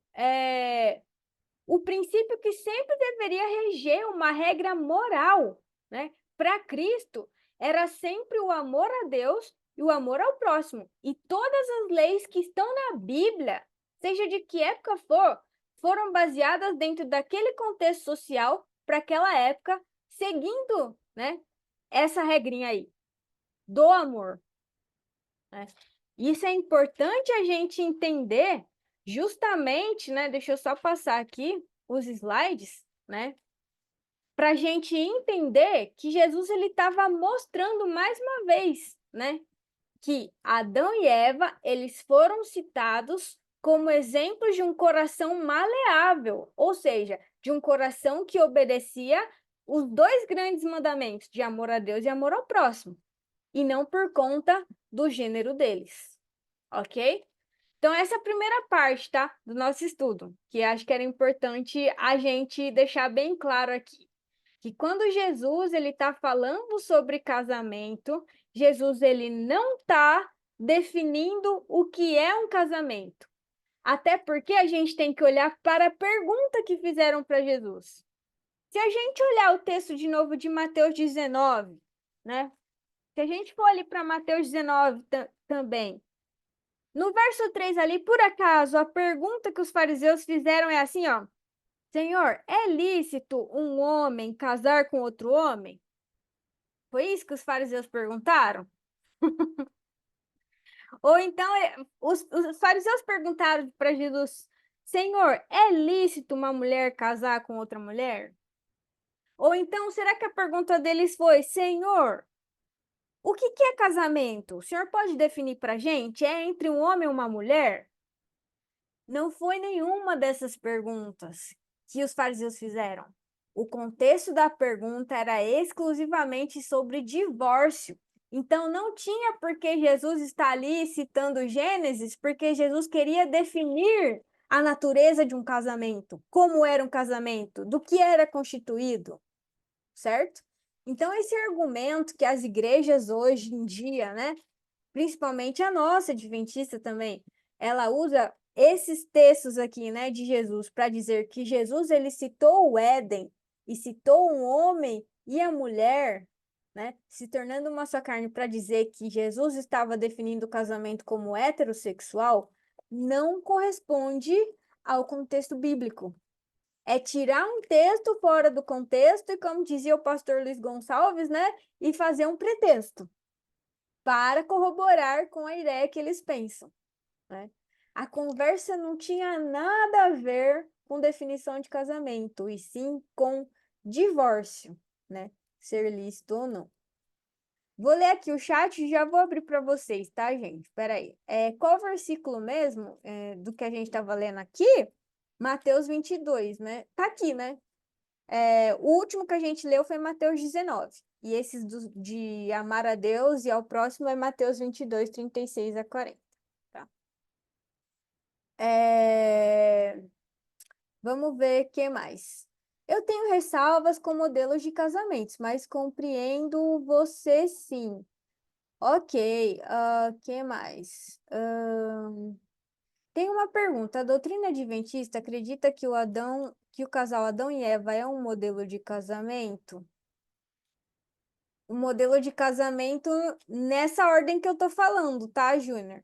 o princípio que sempre deveria reger uma regra moral, né, para Cristo, era sempre o amor a Deus e o amor ao próximo. E todas as leis que estão na Bíblia, seja de que época for, foram baseadas dentro daquele contexto social para aquela época, seguindo, né, essa regrinha aí do amor, né? Isso é importante a gente entender justamente, né? Deixa eu só passar aqui os slides, né? Para a gente entender que Jesus ele estava mostrando mais uma vez, né? Que Adão e Eva eles foram citados como exemplos de um coração maleável, ou seja, de um coração que obedecia os dois grandes mandamentos de amor a Deus e amor ao próximo, e não por conta do gênero deles, ok? Então, essa é a primeira parte, tá? Do nosso estudo, que acho que era importante a gente deixar bem claro aqui. Que quando Jesus ele está falando sobre casamento, Jesus ele não está definindo o que é um casamento. Até porque a gente tem que olhar para a pergunta que fizeram para Jesus. Se a gente olhar o texto de novo de Mateus 19, né? Se a gente for ali para Mateus 19 também, no verso 3 ali, por acaso, a pergunta que os fariseus fizeram é assim, ó: Senhor, é lícito um homem casar com outro homem? Foi isso que os fariseus perguntaram? Ou então, os fariseus perguntaram para Jesus: Senhor, é lícito uma mulher casar com outra mulher? Ou então, será que a pergunta deles foi: Senhor, o que é casamento? O senhor pode definir para a gente? É entre um homem e uma mulher? Não foi nenhuma dessas perguntas que os fariseus fizeram. O contexto da pergunta era exclusivamente sobre divórcio. Então, não tinha por que Jesus estar ali citando Gênesis, porque Jesus queria definir a natureza de um casamento, como era um casamento, do que era constituído, certo? Então, esse argumento que as igrejas hoje em dia, né, principalmente a nossa adventista também, ela usa esses textos aqui, né, de Jesus para dizer que Jesus ele citou o Éden e citou um homem e a mulher, né, se tornando uma só carne para dizer que Jesus estava definindo o casamento como heterossexual, não corresponde ao contexto bíblico. É tirar um texto fora do contexto e, como dizia o pastor Luiz Gonçalves, né, e fazer um pretexto para corroborar com a ideia que eles pensam, né? A conversa não tinha nada a ver com definição de casamento, e sim com divórcio, né? Ser lícito ou não. Vou ler aqui o chat e já vou abrir para vocês, tá, gente? Espera aí. Qual versículo mesmo do que a gente estava lendo aqui? Mateus 22, né? Tá aqui, né? O último que a gente leu foi Mateus 19. E esses de amar a Deus e ao próximo é Mateus 22, 36 a 40. Tá? Vamos ver o que mais. Eu tenho ressalvas com modelos de casamentos, mas compreendo você sim. Ok, que mais? Tem uma pergunta. A doutrina adventista acredita que o casal Adão e Eva é um modelo de casamento? O modelo de casamento nessa ordem que eu tô falando, tá, Júnior?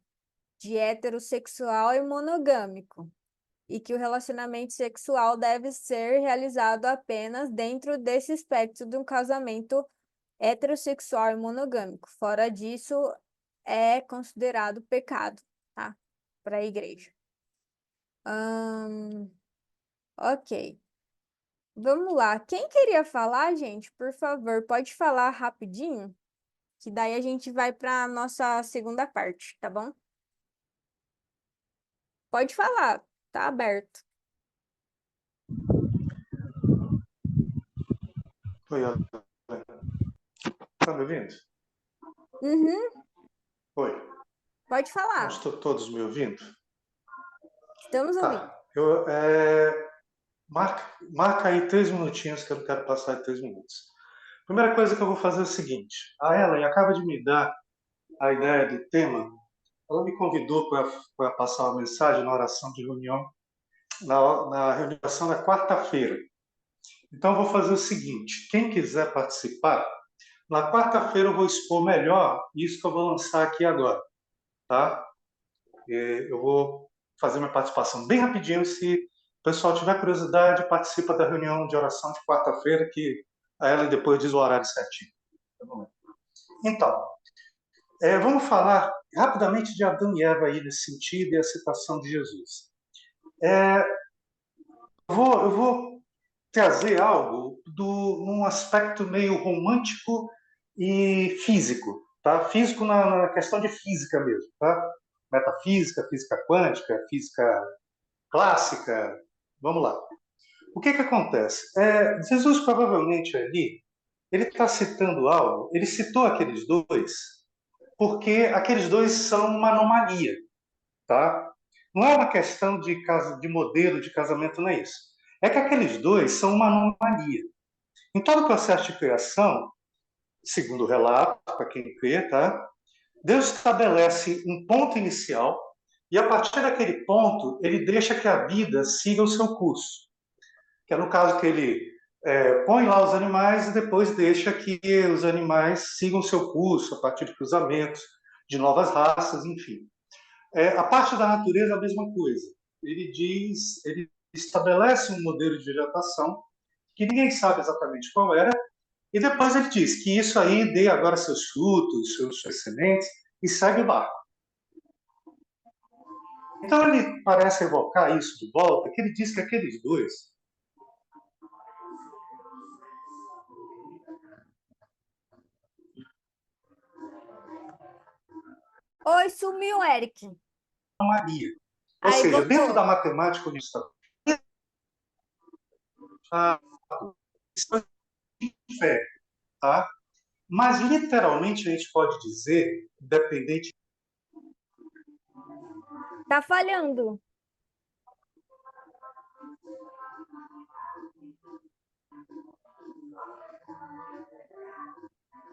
De heterossexual e monogâmico. e que o relacionamento sexual deve ser realizado apenas dentro desse espectro de um casamento heterossexual e monogâmico. Fora disso, é considerado pecado, tá? Para a igreja. Ok. Vamos lá. Quem queria falar, gente, por favor, pode falar rapidinho, que daí a gente vai para a nossa segunda parte, tá bom? Pode falar, tá aberto. Oi, tá me ouvindo? Uhum, Oi, pode não falar. estou todos me ouvindo? Estamos ouvindo. Tá, marca aí 3 minutinhos que eu não quero passar de 3 minutos. Primeira coisa que eu vou fazer é o seguinte, a Ellen acaba de me dar a ideia do tema, ela me convidou para passar uma mensagem na oração de reunião, na reunião da quarta-feira. Então eu vou fazer o seguinte, quem quiser participar, na quarta-feira eu vou expor melhor isso que eu vou lançar aqui agora, tá? Eu vou fazer minha participação bem rapidinho. Se o pessoal tiver curiosidade, participa da reunião de oração de quarta-feira, que a Ellen depois diz o horário certinho. Então, vamos falar rapidamente de Adão e Eva aí nesse sentido e a citação de Jesus. Eu vou trazer algo num aspecto meio romântico e físico, tá? Físico na questão de física mesmo, tá? Metafísica, física quântica, física clássica. Vamos lá. O que acontece? Jesus provavelmente ali, ele está citando algo, ele citou aqueles dois, porque aqueles dois são uma anomalia, tá? Não é uma questão de modelo de casamento, não é isso. É que aqueles dois são uma anomalia. Em todo o processo de criação, segundo o relato, para quem crê, tá? Deus estabelece um ponto inicial e a partir daquele ponto ele deixa que a vida siga o seu curso. Que é no caso que ele põe lá os animais e depois deixa que os animais sigam o seu curso a partir de cruzamentos, de novas raças, enfim. A parte da natureza é a mesma coisa. Ele estabelece um modelo de vegetação que ninguém sabe exatamente qual era, e depois ele diz que isso aí dê agora seus frutos, suas sementes, e segue o barco. Então ele parece evocar isso de volta, que ele diz que aqueles dois. Oi, sumiu, Eric. Maria. Ou Aí seja, dentro da voltou. matemática universal, a fé, tá? Mas literalmente a gente pode dizer, independente. Tá falhando.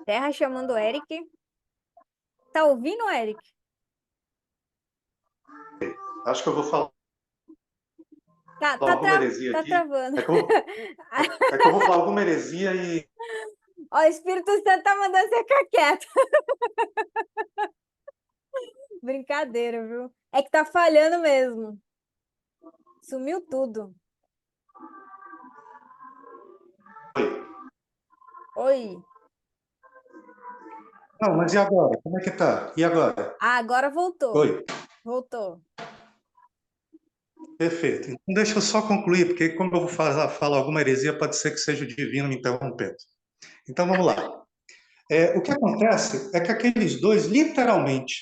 Terra chamando o Eric. Tá ouvindo, Eric? Acho que eu vou falar Tá, alguma heresia tá aqui. travando. É que eu vou falar alguma heresia e. Ó, o Espírito Santo tá mandando você ficar quieto. Brincadeira, viu? É que tá falhando mesmo. Sumiu tudo. Oi. Não, mas e agora? Como é que tá? E agora? Ah, agora voltou. Oi. Voltou. Perfeito. Então deixa eu só concluir, porque como eu vou falar alguma heresia, pode ser que seja o divino me interrompendo. Então vamos lá. O que acontece é que aqueles dois, literalmente,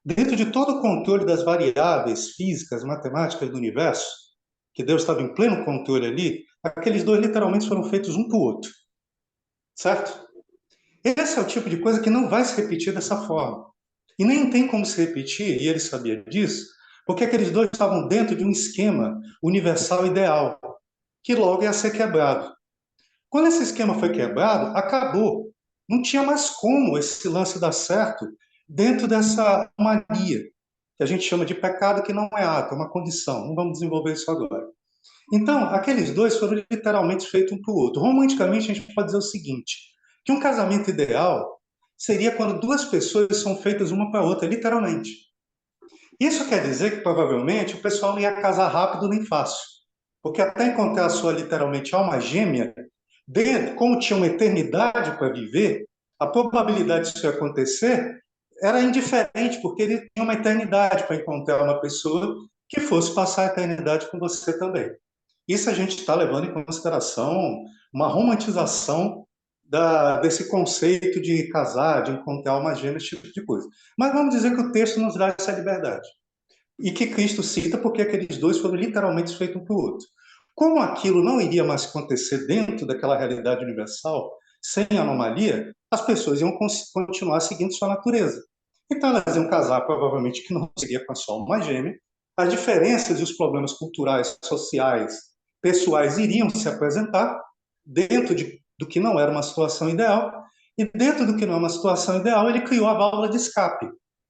dentro de todo o controle das variáveis físicas, matemáticas do universo, que Deus estava em pleno controle ali, aqueles dois literalmente foram feitos um para o outro. Certo? Esse é o tipo de coisa que não vai se repetir dessa forma. E nem tem como se repetir, e ele sabia disso, porque aqueles dois estavam dentro de um esquema universal ideal, que logo ia ser quebrado. Quando esse esquema foi quebrado, acabou. Não tinha mais como esse lance dar certo dentro dessa mania, que a gente chama de pecado, que não é ato, é uma condição. Não vamos desenvolver isso agora. Então, aqueles dois foram literalmente feitos um para o outro. Romanticamente, a gente pode dizer o seguinte, que um casamento ideal seria quando duas pessoas são feitas uma para a outra, literalmente. Isso quer dizer que provavelmente o pessoal não ia casar rápido nem fácil, porque até encontrar a sua literalmente alma gêmea, como tinha uma eternidade para viver, a probabilidade disso acontecer era indiferente, porque ele tinha uma eternidade para encontrar uma pessoa que fosse passar a eternidade com você também. Isso a gente está levando em consideração uma romantização desse conceito de casar, de encontrar uma gêmea, esse tipo de coisa. Mas vamos dizer que o texto nos dá essa liberdade. E que Cristo cita porque aqueles dois foram literalmente feitos um para o outro. Como aquilo não iria mais acontecer dentro daquela realidade universal, sem anomalia, as pessoas iam continuar seguindo sua natureza. Então elas iam casar, provavelmente que não seria com a sua alma gêmea, as diferenças e os problemas culturais, sociais, pessoais iriam se apresentar dentro do que não era uma situação ideal, e dentro do que não é uma situação ideal, ele criou a válvula de escape,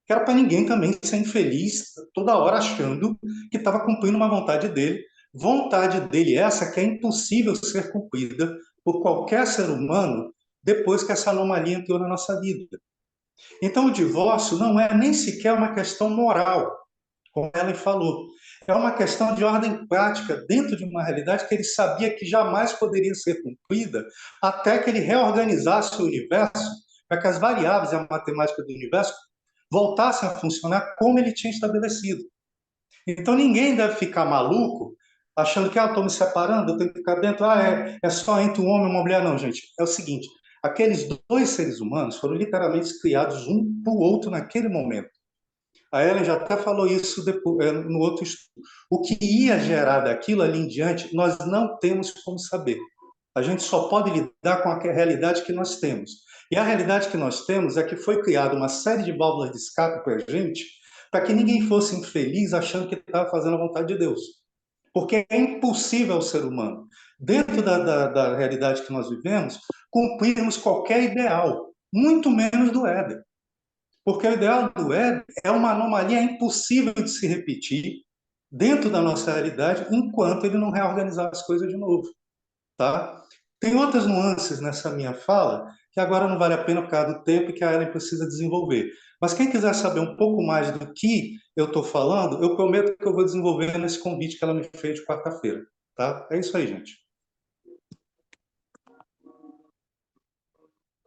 que era para ninguém também ser infeliz toda hora achando que estava cumprindo uma vontade dele. Vontade dele essa que é impossível ser cumprida por qualquer ser humano depois que essa anomalia entrou na nossa vida. Então, o divórcio não é nem sequer uma questão moral, como ela falou. É uma questão de ordem prática, dentro de uma realidade que ele sabia que jamais poderia ser cumprida, até que ele reorganizasse o universo, para que as variáveis e a matemática do universo voltassem a funcionar como ele tinha estabelecido. Então, ninguém deve ficar maluco achando que estou me separando, eu tenho que ficar dentro, é só entre um homem e uma mulher. Não, gente. É o seguinte, aqueles dois seres humanos foram literalmente criados um para o outro naquele momento. A Ellen já até falou isso depois, no outro estudo. O que ia gerar daquilo ali em diante, nós não temos como saber. A gente só pode lidar com a realidade que nós temos. E a realidade que nós temos é que foi criada uma série de válvulas de escape para a gente, para que ninguém fosse infeliz achando que estava fazendo a vontade de Deus. Porque é impossível ao ser humano, dentro da realidade que nós vivemos, cumprirmos qualquer ideal, muito menos do Éden. Porque o ideal do Éden é uma anomalia impossível de se repetir dentro da nossa realidade enquanto ele não reorganizar as coisas de novo, tá? Tem outras nuances nessa minha fala que agora não vale a pena por causa do tempo e que a Ellen precisa desenvolver. Mas quem quiser saber um pouco mais do que eu estou falando, eu prometo que eu vou desenvolver nesse convite que ela me fez de quarta-feira, tá? É isso aí, gente.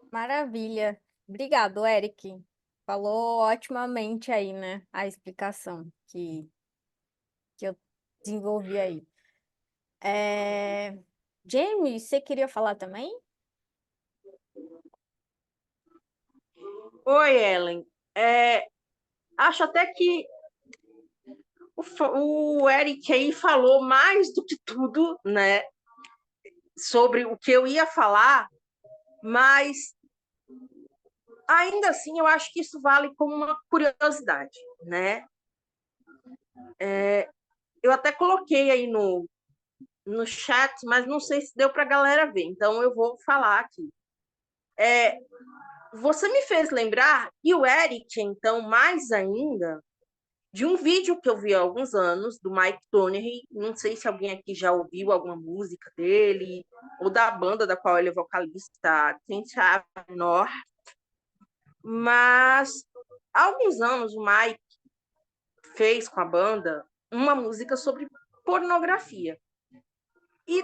Maravilha. Obrigado, Eric. Falou otimamente aí, né? A explicação que eu desenvolvi aí. É... James, você queria falar também? Oi, Ellen. Acho até que o Eric aí falou mais do que tudo, né, sobre o que eu ia falar, mas ainda assim eu acho que isso vale como uma curiosidade, né? Eu até coloquei aí no chat, mas não sei se deu para a galera ver, então eu vou falar aqui. Você me fez lembrar, e o Eric, então, mais ainda, de um vídeo que eu vi há alguns anos, do Mike Tonney. Não sei se alguém aqui já ouviu alguma música dele, ou da banda da qual ele é vocalista, Tenth North. Mas há alguns anos o Mike fez com a banda uma música sobre pornografia. E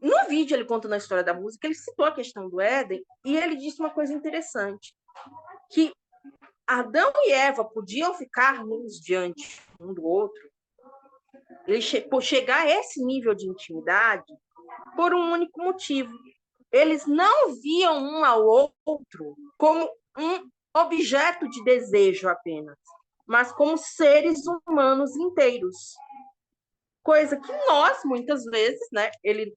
no vídeo, ele contando a história da música, ele citou a questão do Éden, e ele disse uma coisa interessante, que Adão e Eva podiam ficar nus diante um do outro, por chegar a esse nível de intimidade, por um único motivo. Eles não viam um ao outro como um objeto de desejo apenas, mas como seres humanos inteiros. Coisa que nós, muitas vezes, né? Ele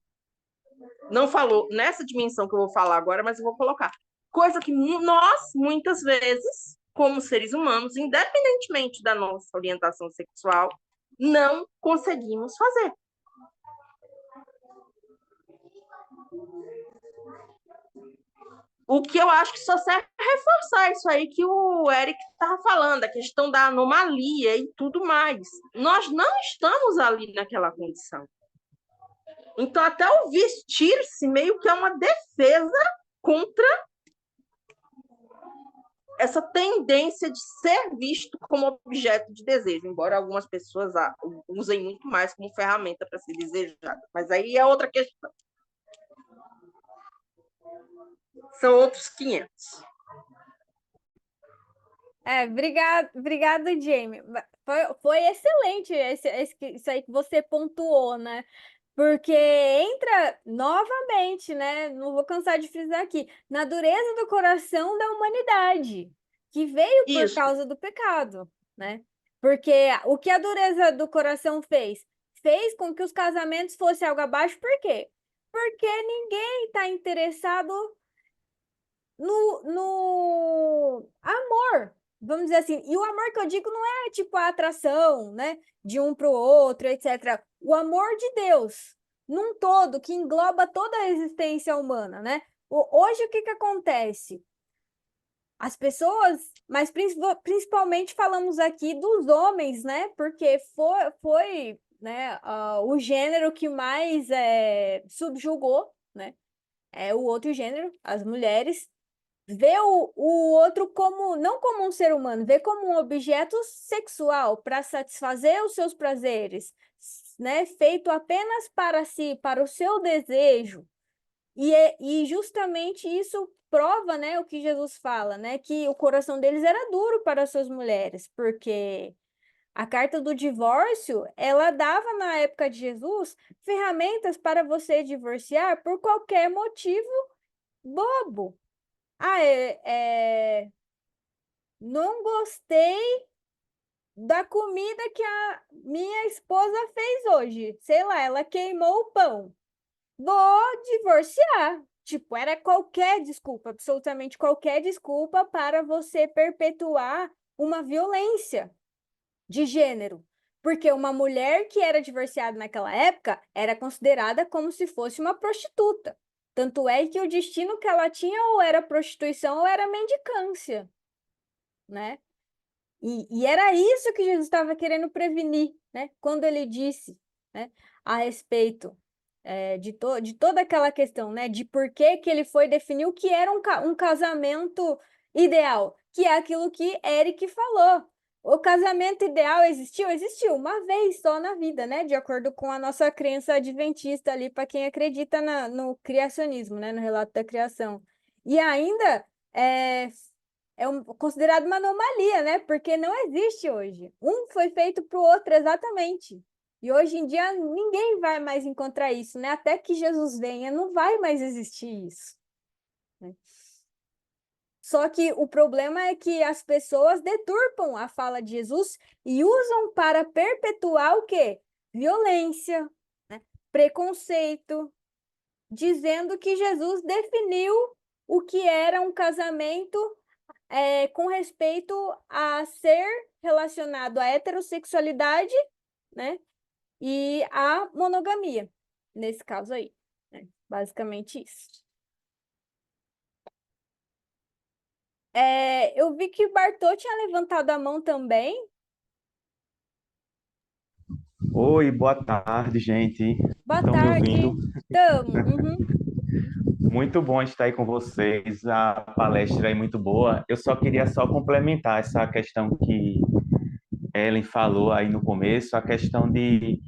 não falou nessa dimensão que eu vou falar agora, mas eu vou colocar. Coisa que nós, muitas vezes, como seres humanos, independentemente da nossa orientação sexual, não conseguimos fazer. O que eu acho que só serve para reforçar isso aí que o Eric estava falando, a questão da anomalia e tudo mais. Nós não estamos ali naquela condição. Então, até o vestir-se meio que é uma defesa contra essa tendência de ser visto como objeto de desejo, embora algumas pessoas usem muito mais como ferramenta para ser desejada. Mas aí é outra questão. São outros 500. Obrigado, Jamie. Foi excelente isso aí que você pontuou, né? Porque entra novamente, né? Não vou cansar de frisar aqui, na dureza do coração da humanidade, que veio por Isso. causa do pecado, né? Porque o que a dureza do coração fez? Fez com que os casamentos fossem algo abaixo, por quê? Porque ninguém está interessado no amor, vamos dizer assim. E o amor que eu digo não é tipo a atração, né? De um para o outro, etc. O amor de Deus, num todo, que engloba toda a existência humana, né? Hoje, o que acontece? As pessoas, mas principalmente falamos aqui dos homens, né? Porque foi né, o gênero que mais subjugou, né? É o outro gênero, as mulheres. Vê o outro como, não como um ser humano, vê como um objeto sexual para satisfazer os seus prazeres, né? Feito apenas para si, para o seu desejo. E justamente isso prova, né, o que Jesus fala, né? Que o coração deles era duro para as suas mulheres, porque a carta do divórcio, ela dava na época de Jesus ferramentas para você divorciar por qualquer motivo bobo. Não gostei da comida que a minha esposa fez hoje. Sei lá, ela queimou o pão. Vou divorciar. Tipo, era qualquer desculpa, absolutamente qualquer desculpa para você perpetuar uma violência de gênero. Porque uma mulher que era divorciada naquela época era considerada como se fosse uma prostituta. Tanto é que o destino que ela tinha ou era prostituição ou era mendicância, né? E era isso que Jesus estava querendo prevenir, né? Quando ele disse, né, a respeito de toda aquela questão, né? De por que que ele foi definir o que era um casamento ideal, que é aquilo que Eric falou. O casamento ideal existiu? Existiu uma vez só na vida, né? De acordo com a nossa crença adventista ali, para quem acredita no criacionismo, né? No relato da criação. E ainda considerado uma anomalia, né? Porque não existe hoje. Um foi feito para o outro exatamente. E hoje em dia ninguém vai mais encontrar isso, né? Até que Jesus venha, não vai mais existir isso, né? Só que o problema é que as pessoas deturpam a fala de Jesus e usam para perpetuar o quê? Violência, né? Preconceito, dizendo que Jesus definiu o que era um casamento com respeito a ser relacionado à heterossexualidade, né? E à monogamia, nesse caso aí, né? Basicamente isso. Eu vi que o Bartô tinha levantado a mão também. Oi, boa tarde, gente. Boa Estão me ouvindo? tarde. Tamo. Uhum. Muito bom estar aí com vocês. A palestra é muito boa. Eu só queria complementar essa questão que Ellen falou aí no começo, a questão de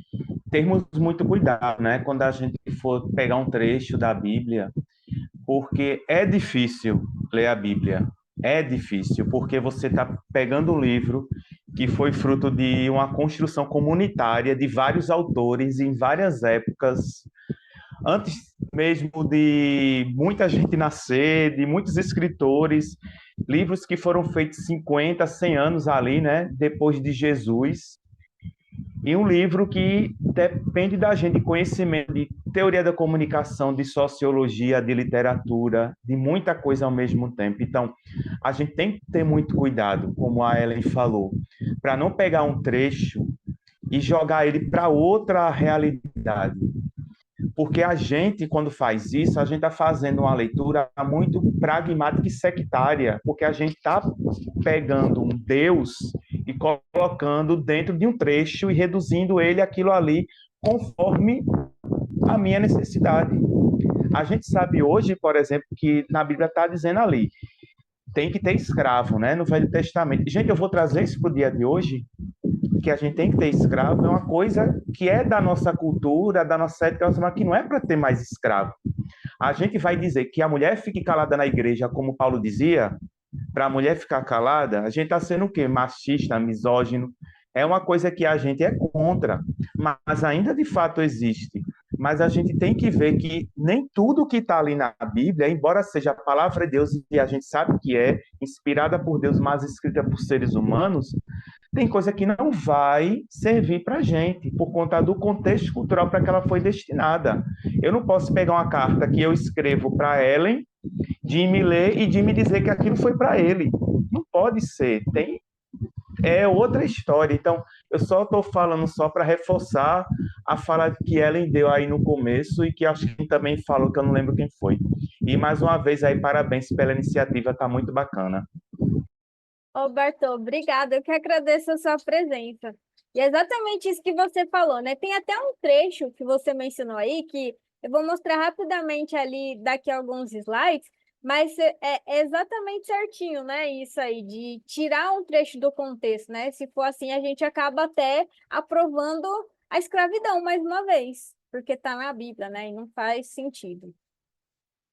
termos muito cuidado, né? Quando a gente for pegar um trecho da Bíblia, porque é difícil ler a Bíblia. É difícil, porque você está pegando um livro que foi fruto de uma construção comunitária de vários autores em várias épocas, antes mesmo de muita gente nascer, de muitos escritores, livros que foram feitos 50, 100 anos ali, né, depois de Jesus. E um livro que depende da gente de conhecimento de teoria da comunicação, de sociologia, de literatura, de muita coisa ao mesmo tempo. Então, a gente tem que ter muito cuidado, como a Ellen falou, para não pegar um trecho e jogar ele para outra realidade. Porque a gente, quando faz isso, a gente está fazendo uma leitura muito pragmática e sectária, porque a gente está pegando um Deus e colocando dentro de um trecho e reduzindo ele aquilo ali conforme a minha necessidade. A gente sabe hoje, por exemplo, que na Bíblia está dizendo ali tem que ter escravo, né? No Velho Testamento. Gente, eu vou trazer isso para o dia de hoje, que a gente tem que ter escravo, é uma coisa que é da nossa cultura, da nossa ética, mas que não é para ter mais escravo. A gente vai dizer que a mulher fique calada na igreja, como Paulo dizia, para a mulher ficar calada, a gente está sendo o quê? Machista, misógino. É uma coisa que a gente é contra, mas ainda de fato existe. Mas a gente tem que ver que nem tudo que está ali na Bíblia, embora seja a palavra de Deus, e a gente sabe que é inspirada por Deus, mas escrita por seres humanos, tem coisa que não vai servir para a gente, por conta do contexto cultural para que ela foi destinada. Eu não posso pegar uma carta que eu escrevo para Ellen, de me ler e de me dizer que aquilo foi para ele. Não pode ser. É outra história. Então, eu só estou falando só para reforçar a fala que Ellen deu aí no começo e que acho que também falou, que eu não lembro quem foi. E mais uma vez aí, parabéns pela iniciativa, está muito bacana. Roberto, obrigada. Eu que agradeço a sua presença. E é exatamente isso que você falou, né? Tem até um trecho que você mencionou aí, que eu vou mostrar rapidamente ali daqui a alguns slides, mas é exatamente certinho, né? Isso aí, de tirar um trecho do contexto, né? Se for assim, a gente acaba até aprovando a escravidão mais uma vez, porque está na Bíblia, né? E não faz sentido.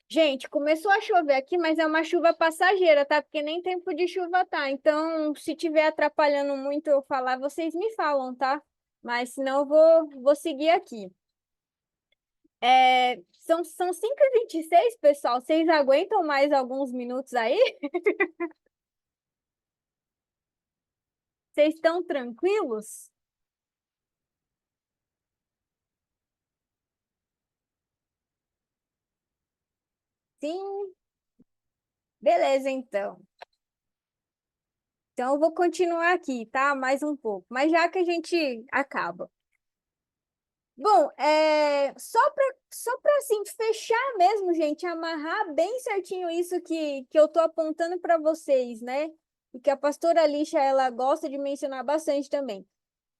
Gente, começou a chover aqui, mas é uma chuva passageira, tá? Porque nem tempo de chuva tá. Então, se tiver atrapalhando muito eu falar, vocês me falam, tá? Mas senão eu vou seguir aqui. São 5h26, pessoal. Vocês aguentam mais alguns minutos aí? Vocês estão tranquilos? Sim? Beleza, então. Então, eu vou continuar aqui, tá? Mais um pouco. Mas já que a gente acaba. Bom, só para assim, fechar mesmo, gente, amarrar bem certinho isso que eu estou apontando para vocês, né? E que a pastora Alicia, ela gosta de mencionar bastante também.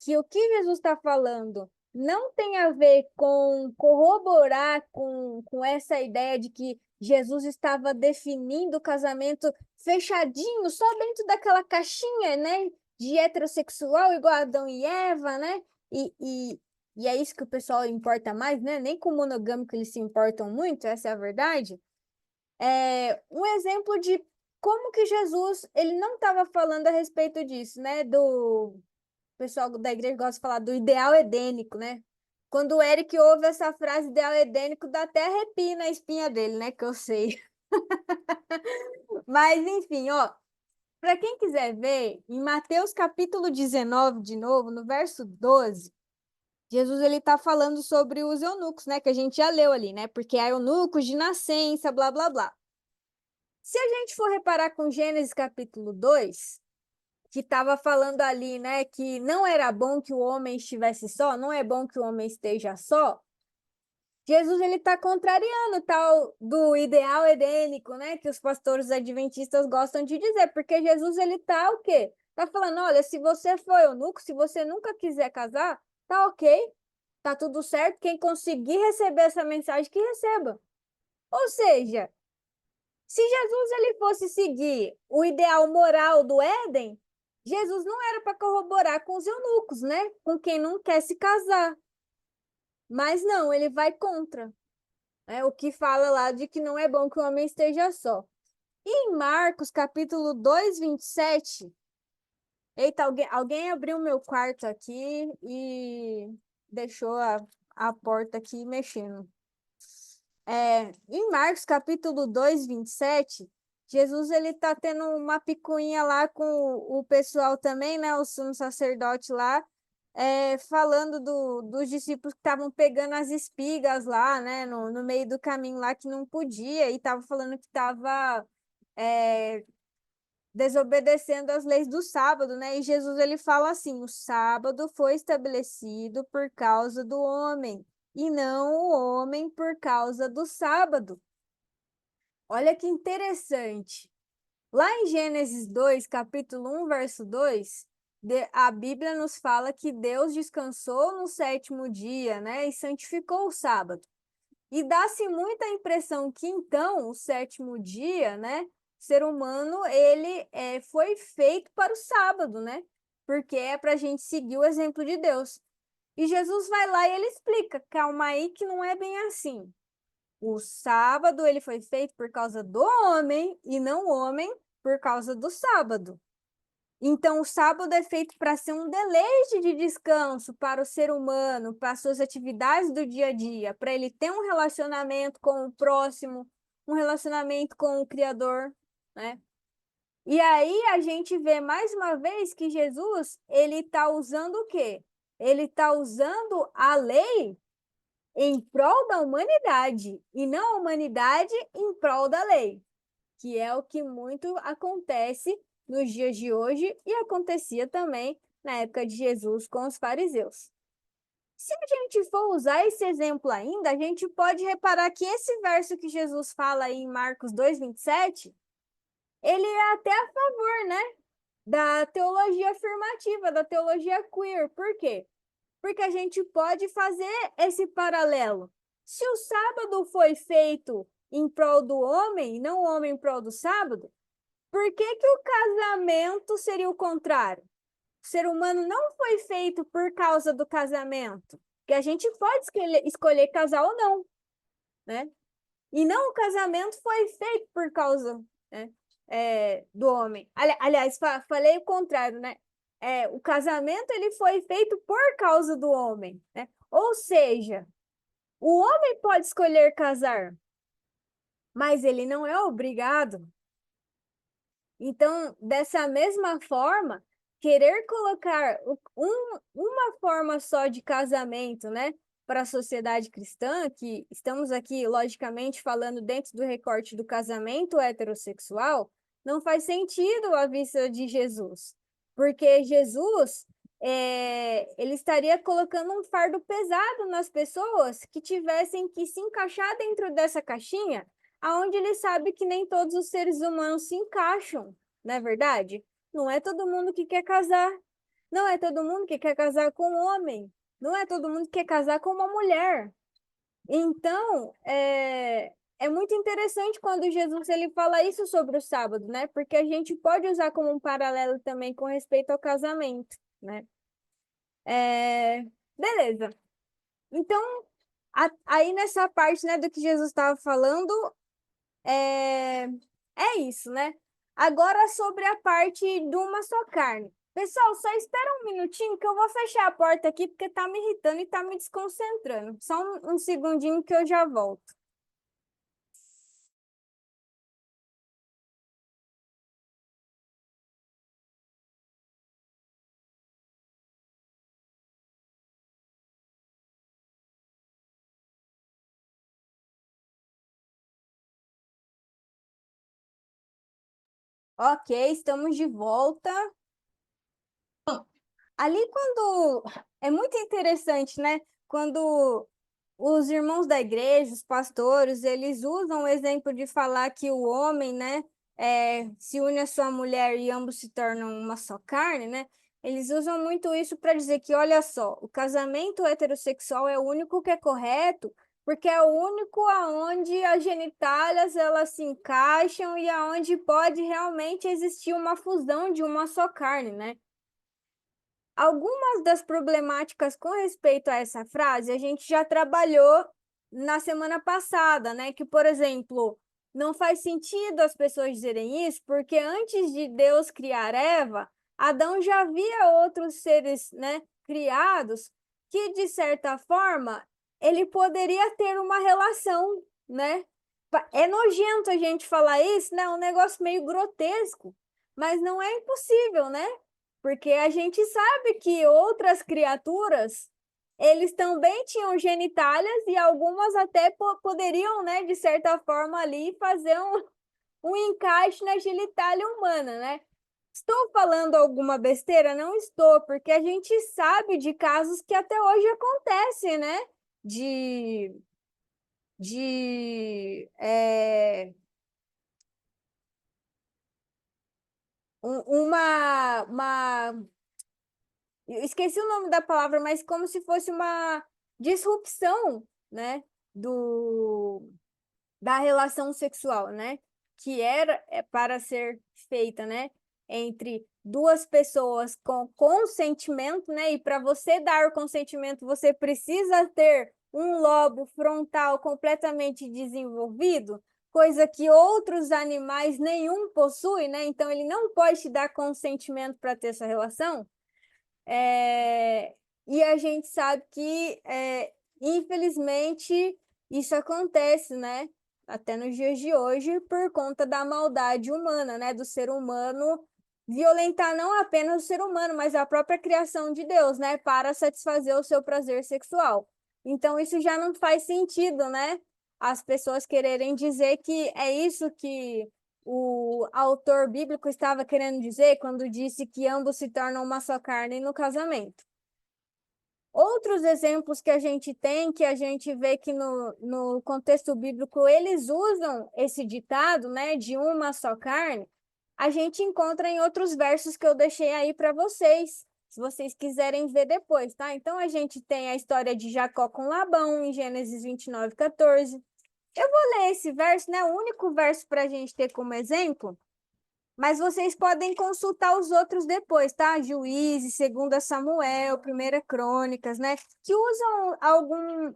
Que o que Jesus está falando não tem a ver com corroborar com essa ideia de que Jesus estava definindo o casamento fechadinho, só dentro daquela caixinha, né? De heterossexual, igual Adão e Eva, né? E é isso que o pessoal importa mais, né? Nem com o monogâmico eles se importam muito, essa é a verdade. Um exemplo de como que Jesus ele não estava falando a respeito disso, né? O pessoal da igreja gosta de falar do ideal edênico, né? Quando o Eric ouve essa frase ideal edênico, dá até arrepio na espinha dele, né? Que eu sei. Mas, enfim, ó. Para quem quiser ver, em Mateus capítulo 19, de novo, no verso 12, Jesus ele está falando sobre os eunucos, né? Que a gente já leu ali, né? Porque há eunucos de nascença, blá, blá, blá. Se a gente for reparar com Gênesis capítulo 2, que estava falando ali, né? Que não era bom que o homem estivesse só, não é bom que o homem esteja só. Jesus ele está contrariando tal do ideal edênico, né? Que os pastores adventistas gostam de dizer, porque Jesus ele está o quê? Tá falando, olha, se você for eunuco, se você nunca quiser casar, tá ok, tá tudo certo. Quem conseguir receber essa mensagem, que receba. Ou seja, se Jesus ele fosse seguir o ideal moral do Éden, Jesus não era para corroborar com os eunucos, né? Com quem não quer se casar. Mas não, ele vai contra. O que fala lá de que não é bom que o homem esteja só. E em Marcos, capítulo 2, 27. Eita, alguém abriu meu quarto aqui e deixou a porta aqui mexendo. Em Marcos, capítulo 2, 27, Jesus ele tá tendo uma picuinha lá com o pessoal também, né? O sumo sacerdote lá, falando dos discípulos que estavam pegando as espigas lá, né? No meio do caminho lá que não podia, e estavam falando que estava desobedecendo as leis do sábado, né? E Jesus ele fala assim: o sábado foi estabelecido por causa do homem, e não o homem por causa do sábado. Olha que interessante. Lá em Gênesis 2, capítulo 1, verso 2, a Bíblia nos fala que Deus descansou no sétimo dia, né? E santificou o sábado. E dá-se muita impressão que, então, o sétimo dia, né? ser humano, ele foi feito para o sábado, né? Porque é para a gente seguir o exemplo de Deus. E Jesus vai lá e ele explica, calma aí que não é bem assim. O sábado ele foi feito por causa do homem e não o homem por causa do sábado. Então, o sábado é feito para ser um deleite de descanso para o ser humano, para as suas atividades do dia a dia, para ele ter um relacionamento com o próximo, um relacionamento com o Criador, né? E aí a gente vê mais uma vez que Jesus, ele está usando o quê? Ele está usando a lei em prol da humanidade, e não a humanidade em prol da lei, que é o que muito acontece nos dias de hoje e acontecia também na época de Jesus com os fariseus. Se a gente for usar esse exemplo ainda, a gente pode reparar que esse verso que Jesus fala aí em Marcos 2:27, ele é até a favor, né, da teologia afirmativa, da teologia queer. Por quê? Porque a gente pode fazer esse paralelo. Se o sábado foi feito em prol do homem, e não o homem em prol do sábado, por que que o casamento seria o contrário? O ser humano não foi feito por causa do casamento, que a gente pode escolher casar ou não, né? E não o casamento foi feito por causa, né, do homem. Aliás, falei o contrário, né? O casamento ele foi feito por causa do homem, né? Ou seja, o homem pode escolher casar, mas ele não é obrigado. Então, dessa mesma forma, querer colocar uma forma só de casamento, né, para a sociedade cristã, que estamos aqui, logicamente, falando dentro do recorte do casamento heterossexual, não faz sentido à vista de Jesus, porque Jesus, ele estaria colocando um fardo pesado nas pessoas que tivessem que se encaixar dentro dessa caixinha, aonde ele sabe que nem todos os seres humanos se encaixam, não é verdade? Não é todo mundo que quer casar, não é todo mundo que quer casar com um homem, não é todo mundo que quer casar com uma mulher. Então, é muito interessante quando Jesus ele fala isso sobre o sábado, né? Porque a gente pode usar como um paralelo também com respeito ao casamento, né? Beleza. Então, aí nessa parte, né, do que Jesus estava falando, é, é isso, né? Agora sobre a parte de uma só carne. Pessoal, só espera um minutinho que eu vou fechar a porta aqui porque tá me irritando e tá me desconcentrando. Só um segundinho que eu já volto. Ok, estamos de volta. Ali quando... É muito interessante, né? Quando os irmãos da igreja, os pastores, eles usam o exemplo de falar que o homem, né, se une à sua mulher e ambos se tornam uma só carne, né? Eles usam muito isso para dizer que, olha só, o casamento heterossexual é o único que é correto, porque é o único aonde as genitálias elas se encaixam e aonde pode realmente existir uma fusão de uma só carne, né? Algumas das problemáticas com respeito a essa frase a gente já trabalhou na semana passada, né? Que, por exemplo, não faz sentido as pessoas dizerem isso, porque antes de Deus criar Eva, Adão já via outros seres, né, criados que, de certa forma, ele poderia ter uma relação, né? É nojento a gente falar isso, né? É um negócio meio grotesco, mas não é impossível, né? Porque a gente sabe que outras criaturas, eles também tinham genitálias e algumas até poderiam, né, de certa forma ali fazer um encaixe na genitália humana, né? Estou falando alguma besteira? Não estou, porque a gente sabe de casos que até hoje acontecem, né? De, de uma eu esqueci o nome da palavra, mas como se fosse uma disrupção, né, da relação sexual, né? que era para ser feita, né, entre duas pessoas com consentimento, né? E para você dar o consentimento, você precisa ter um lobo frontal completamente desenvolvido, coisa que outros animais nenhum possui, né? Então ele não pode te dar consentimento para ter essa relação. E a gente sabe que, infelizmente, isso acontece, né? Até nos dias de hoje, por conta da maldade humana, né? Do ser humano violentar não apenas o ser humano, mas a própria criação de Deus, né? Para satisfazer o seu prazer sexual. Então, isso já não faz sentido, né? As pessoas quererem dizer que é isso que o autor bíblico estava querendo dizer quando disse que ambos se tornam uma só carne no casamento. Outros exemplos que a gente tem, que a gente vê que no contexto bíblico eles usam esse ditado, né, de uma só carne, a gente encontra em outros versos que eu deixei aí para vocês, se vocês quiserem ver depois, tá? Então a gente tem a história de Jacó com Labão, em Gênesis 29:14. Eu vou ler esse verso, né, o único verso para a gente ter como exemplo, mas vocês podem consultar os outros depois, tá? Juízes, 2 Samuel, 1 Crônicas, né? Que usam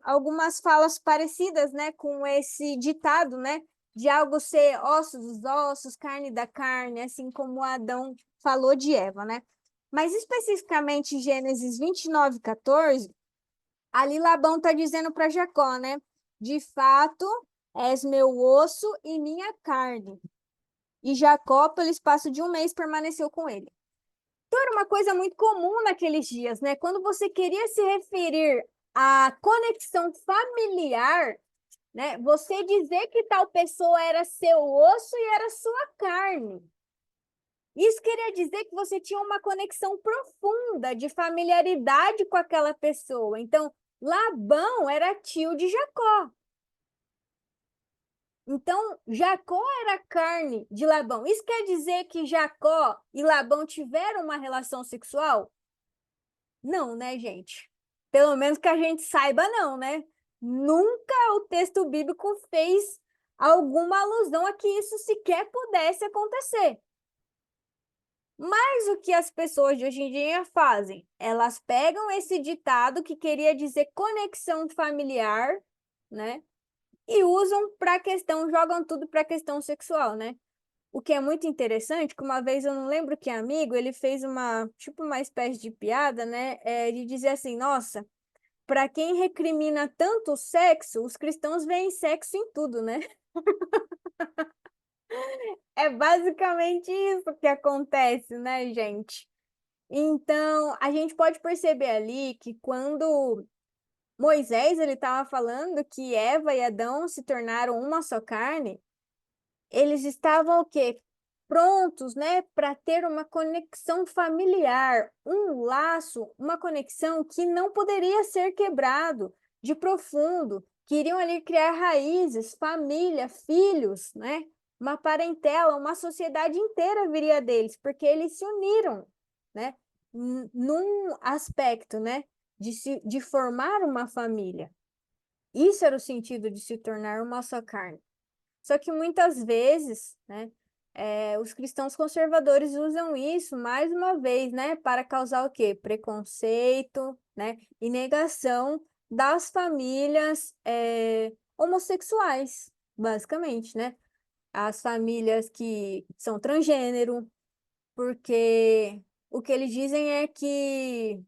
algumas falas parecidas, né? Com esse ditado, né? De algo ser osso dos ossos, carne da carne, assim como Adão falou de Eva, né? Mas especificamente Gênesis 29:14, ali Labão está dizendo para Jacó, né? De fato, és meu osso e minha carne. E Jacó, pelo espaço de um mês, permaneceu com ele. Então, era uma coisa muito comum naqueles dias, né? Quando você queria se referir à conexão familiar, né? Você dizer que tal pessoa era seu osso e era sua carne. Isso queria dizer que você tinha uma conexão profunda de familiaridade com aquela pessoa. Então, Labão era tio de Jacó. Então, Jacó era carne de Labão. Isso quer dizer que Jacó e Labão tiveram uma relação sexual? Não, né, gente? Pelo menos que a gente saiba, não, né? Nunca o texto bíblico fez alguma alusão a que isso sequer pudesse acontecer. Mas o que as pessoas de hoje em dia fazem? Elas pegam esse ditado que queria dizer conexão familiar, né? E usam para questão, jogam tudo para questão sexual, né? O que é muito interessante, que uma vez eu não lembro que amigo, ele fez uma espécie de piada, né? De dizer assim, nossa, para quem recrimina tanto o sexo, os cristãos veem sexo em tudo, né? É basicamente isso que acontece, né, gente? Então, a gente pode perceber ali que quando Moisés ele estava falando que Eva e Adão se tornaram uma só carne, eles estavam o quê? Prontos, né, para ter uma conexão familiar, um laço, uma conexão que não poderia ser quebrado, de profundo, queriam ali criar raízes, família, filhos, né? Uma parentela, uma sociedade inteira viria deles, porque eles se uniram, né? Num aspecto, né, de formar uma família. Isso era o sentido de se tornar uma só carne. Só que muitas vezes, né, os cristãos conservadores usam isso mais uma vez, né, para causar o quê? Preconceito, né, e negação das famílias homossexuais, basicamente, né? As famílias que são transgênero, porque o que eles dizem é que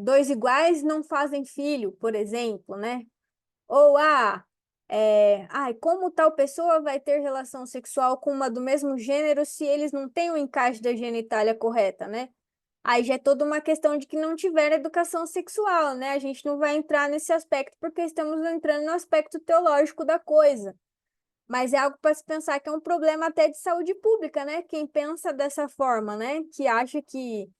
dois iguais não fazem filho, por exemplo, né? Ou, como tal pessoa vai ter relação sexual com uma do mesmo gênero se eles não têm o encaixe da genitália correta, né? Aí já é toda uma questão de que não tiveram educação sexual, né? A gente não vai entrar nesse aspecto porque estamos entrando no aspecto teológico da coisa. Mas é algo para se pensar que é um problema até de saúde pública, né? Quem pensa dessa forma, né? Que acha que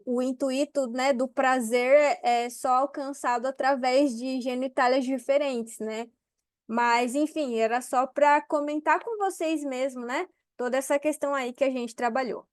o intuito, né, do prazer é só alcançado através de genitálias diferentes, né? Mas, enfim, era só para comentar com vocês mesmo, né? Toda essa questão aí que a gente trabalhou.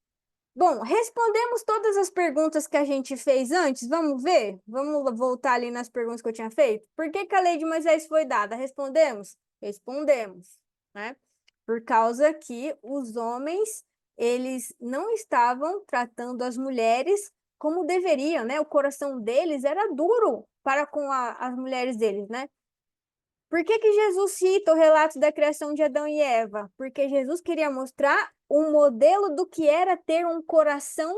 Bom, respondemos todas as perguntas que a gente fez antes. Vamos ver? Vamos voltar ali nas perguntas que eu tinha feito? Por que que a lei de Moisés foi dada? Respondemos? Respondemos. né? Por causa que os homens, eles não estavam tratando as mulheres como deveriam, né? O coração deles era duro para com as mulheres deles, né? Por que que Jesus cita o relato da criação de Adão e Eva? Porque Jesus queria mostrar um modelo do que era ter um coração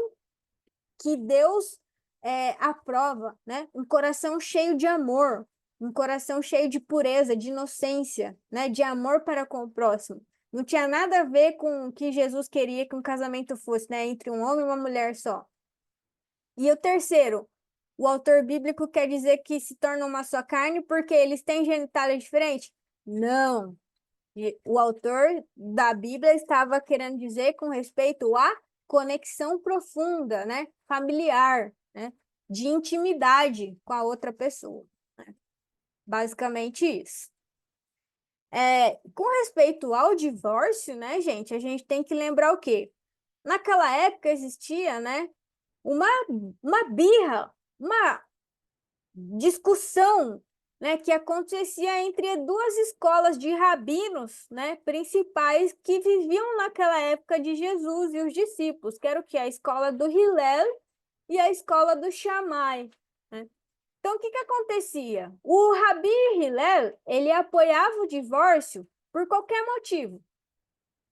que Deus aprova, né? Um coração cheio de amor, um coração cheio de pureza, de inocência, né? De amor para com o próximo. Não tinha nada a ver com o que Jesus queria que um casamento fosse, né? Entre um homem e uma mulher só. E o terceiro, o autor bíblico quer dizer que se tornam uma só carne porque eles têm genitália diferente? Não. O autor da Bíblia estava querendo dizer com respeito à conexão profunda, né? Familiar, né? De intimidade com a outra pessoa, né? Basicamente isso. Com respeito ao divórcio, né, gente, a gente tem que lembrar o quê? Naquela época existia, né, uma, uma birra, uma discussão, né, que acontecia entre duas escolas de rabinos, né, principais que viviam naquela época de Jesus e os discípulos, que era o que? A escola do Hillel e a escola do Shammai, né? Então, o que que acontecia? O Rabi Hillel, ele apoiava o divórcio por qualquer motivo,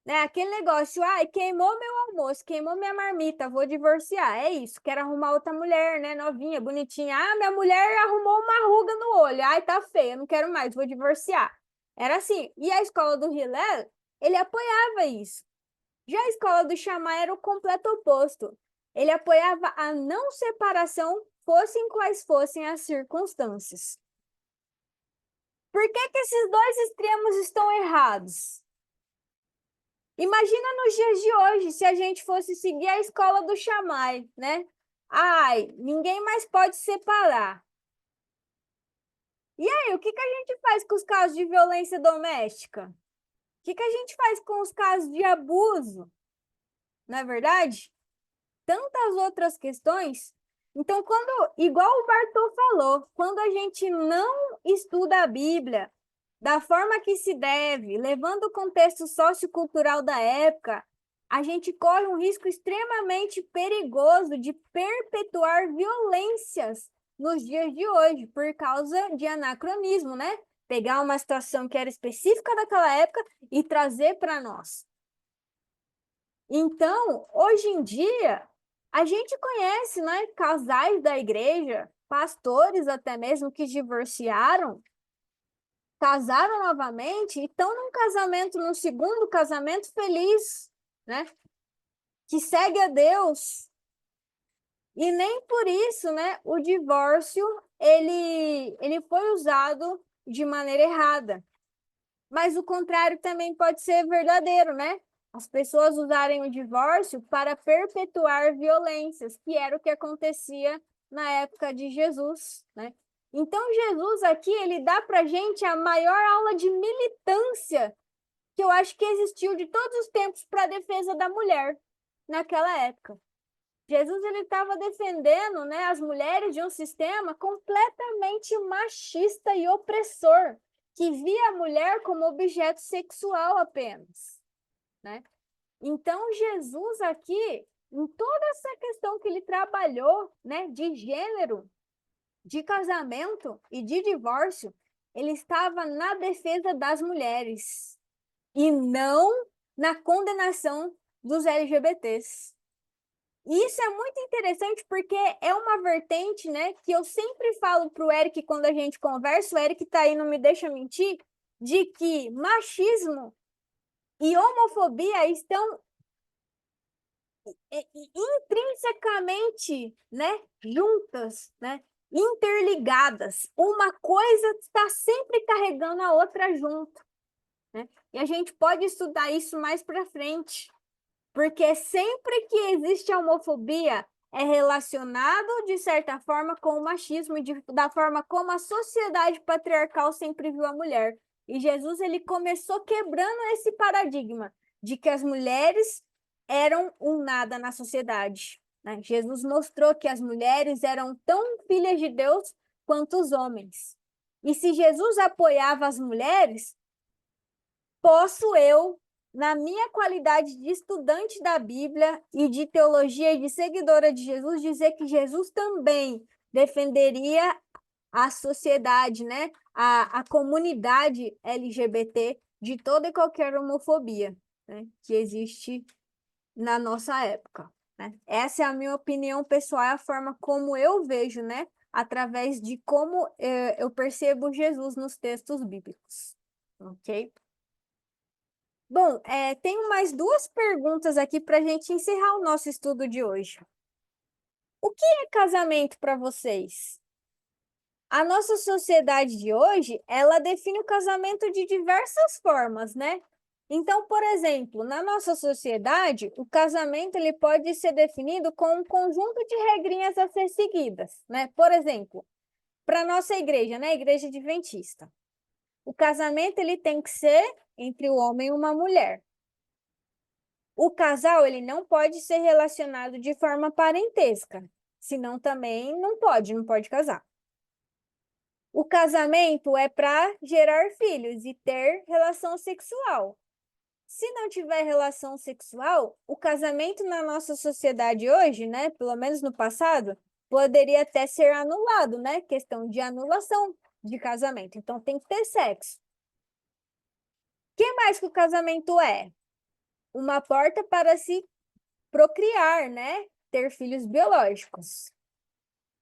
né? Aquele negócio, ai, queimou meu almoço, queimou minha marmita, vou divorciar. É isso, quero arrumar outra mulher, né? Novinha, bonitinha. Ah, minha mulher arrumou uma ruga no olho. Ai, tá feia, não quero mais, vou divorciar. Era assim. E a escola do Hillel, ele apoiava isso. Já a escola do Shammai era o completo oposto. Ele apoiava a não separação, fossem quais fossem as circunstâncias. Por que que esses dois extremos estão errados? Imagina nos dias de hoje, se a gente fosse seguir a escola do Shammai, né? Ai, ninguém mais pode separar. E aí, o que que a gente faz com os casos de violência doméstica? O que que a gente faz com os casos de abuso? Não é verdade? Tantas outras questões. Então, igual o Bartô falou, quando a gente não estuda a Bíblia da forma que se deve, levando o contexto sociocultural da época, a gente corre um risco extremamente perigoso de perpetuar violências nos dias de hoje, por causa de anacronismo, né? Pegar uma situação que era específica daquela época e trazer para nós. Então, hoje em dia, a gente conhece, né, casais da igreja, pastores até mesmo que divorciaram, casaram novamente e estão num casamento, no segundo casamento feliz, né? Que segue a Deus. E nem por isso, né, o divórcio, ele foi usado de maneira errada. Mas o contrário também pode ser verdadeiro, né? As pessoas usarem o divórcio para perpetuar violências, que era o que acontecia na época de Jesus, né? Então, Jesus aqui, ele dá para a gente a maior aula de militância que eu acho que existiu de todos os tempos para a defesa da mulher naquela época. Jesus ele estava defendendo, né, as mulheres de um sistema completamente machista e opressor, que via a mulher como objeto sexual apenas, né? Então, Jesus aqui, em toda essa questão que ele trabalhou, né, de gênero, de casamento e de divórcio, ele estava na defesa das mulheres e não na condenação dos LGBTs. E isso é muito interessante porque é uma vertente, né, que eu sempre falo para o Eric quando a gente conversa, o Eric tá aí, não me deixa mentir, de que machismo e homofobia estão intrinsecamente, né, juntas, né, interligadas. Uma coisa está sempre carregando a outra junto, né? E a gente pode estudar isso mais para frente. Porque sempre que existe a homofobia, é relacionado, de certa forma, com o machismo e da forma como a sociedade patriarcal sempre viu a mulher. E Jesus ele começou quebrando esse paradigma de que as mulheres eram um nada na sociedade, né? Jesus mostrou que as mulheres eram tão filhas de Deus quanto os homens. E se Jesus apoiava as mulheres, posso eu, na minha qualidade de estudante da Bíblia e de teologia e de seguidora de Jesus, dizer que Jesus também defenderia a sociedade, né? A comunidade LGBT de toda e qualquer homofobia, né, que existe na nossa época, né? Essa é a minha opinião pessoal, é a forma como eu vejo, né? Através de como eu percebo Jesus nos textos bíblicos, ok? Bom, tenho mais duas perguntas aqui para a gente encerrar o nosso estudo de hoje. O que é casamento para vocês? A nossa sociedade de hoje, ela define o casamento de diversas formas, né? Então, por exemplo, na nossa sociedade, o casamento ele pode ser definido com um conjunto de regrinhas a ser seguidas, né? Por exemplo, para a nossa igreja, né? A igreja adventista. O casamento ele tem que ser entre o homem e uma mulher. O casal ele não pode ser relacionado de forma parentesca, senão também não pode casar. O casamento é para gerar filhos e ter relação sexual. Se não tiver relação sexual, o casamento na nossa sociedade hoje, né, pelo menos no passado, poderia até ser anulado, né? Questão de anulação de casamento. Então tem que ter sexo. O que mais que o casamento é? Uma porta para se procriar, né? Ter filhos biológicos.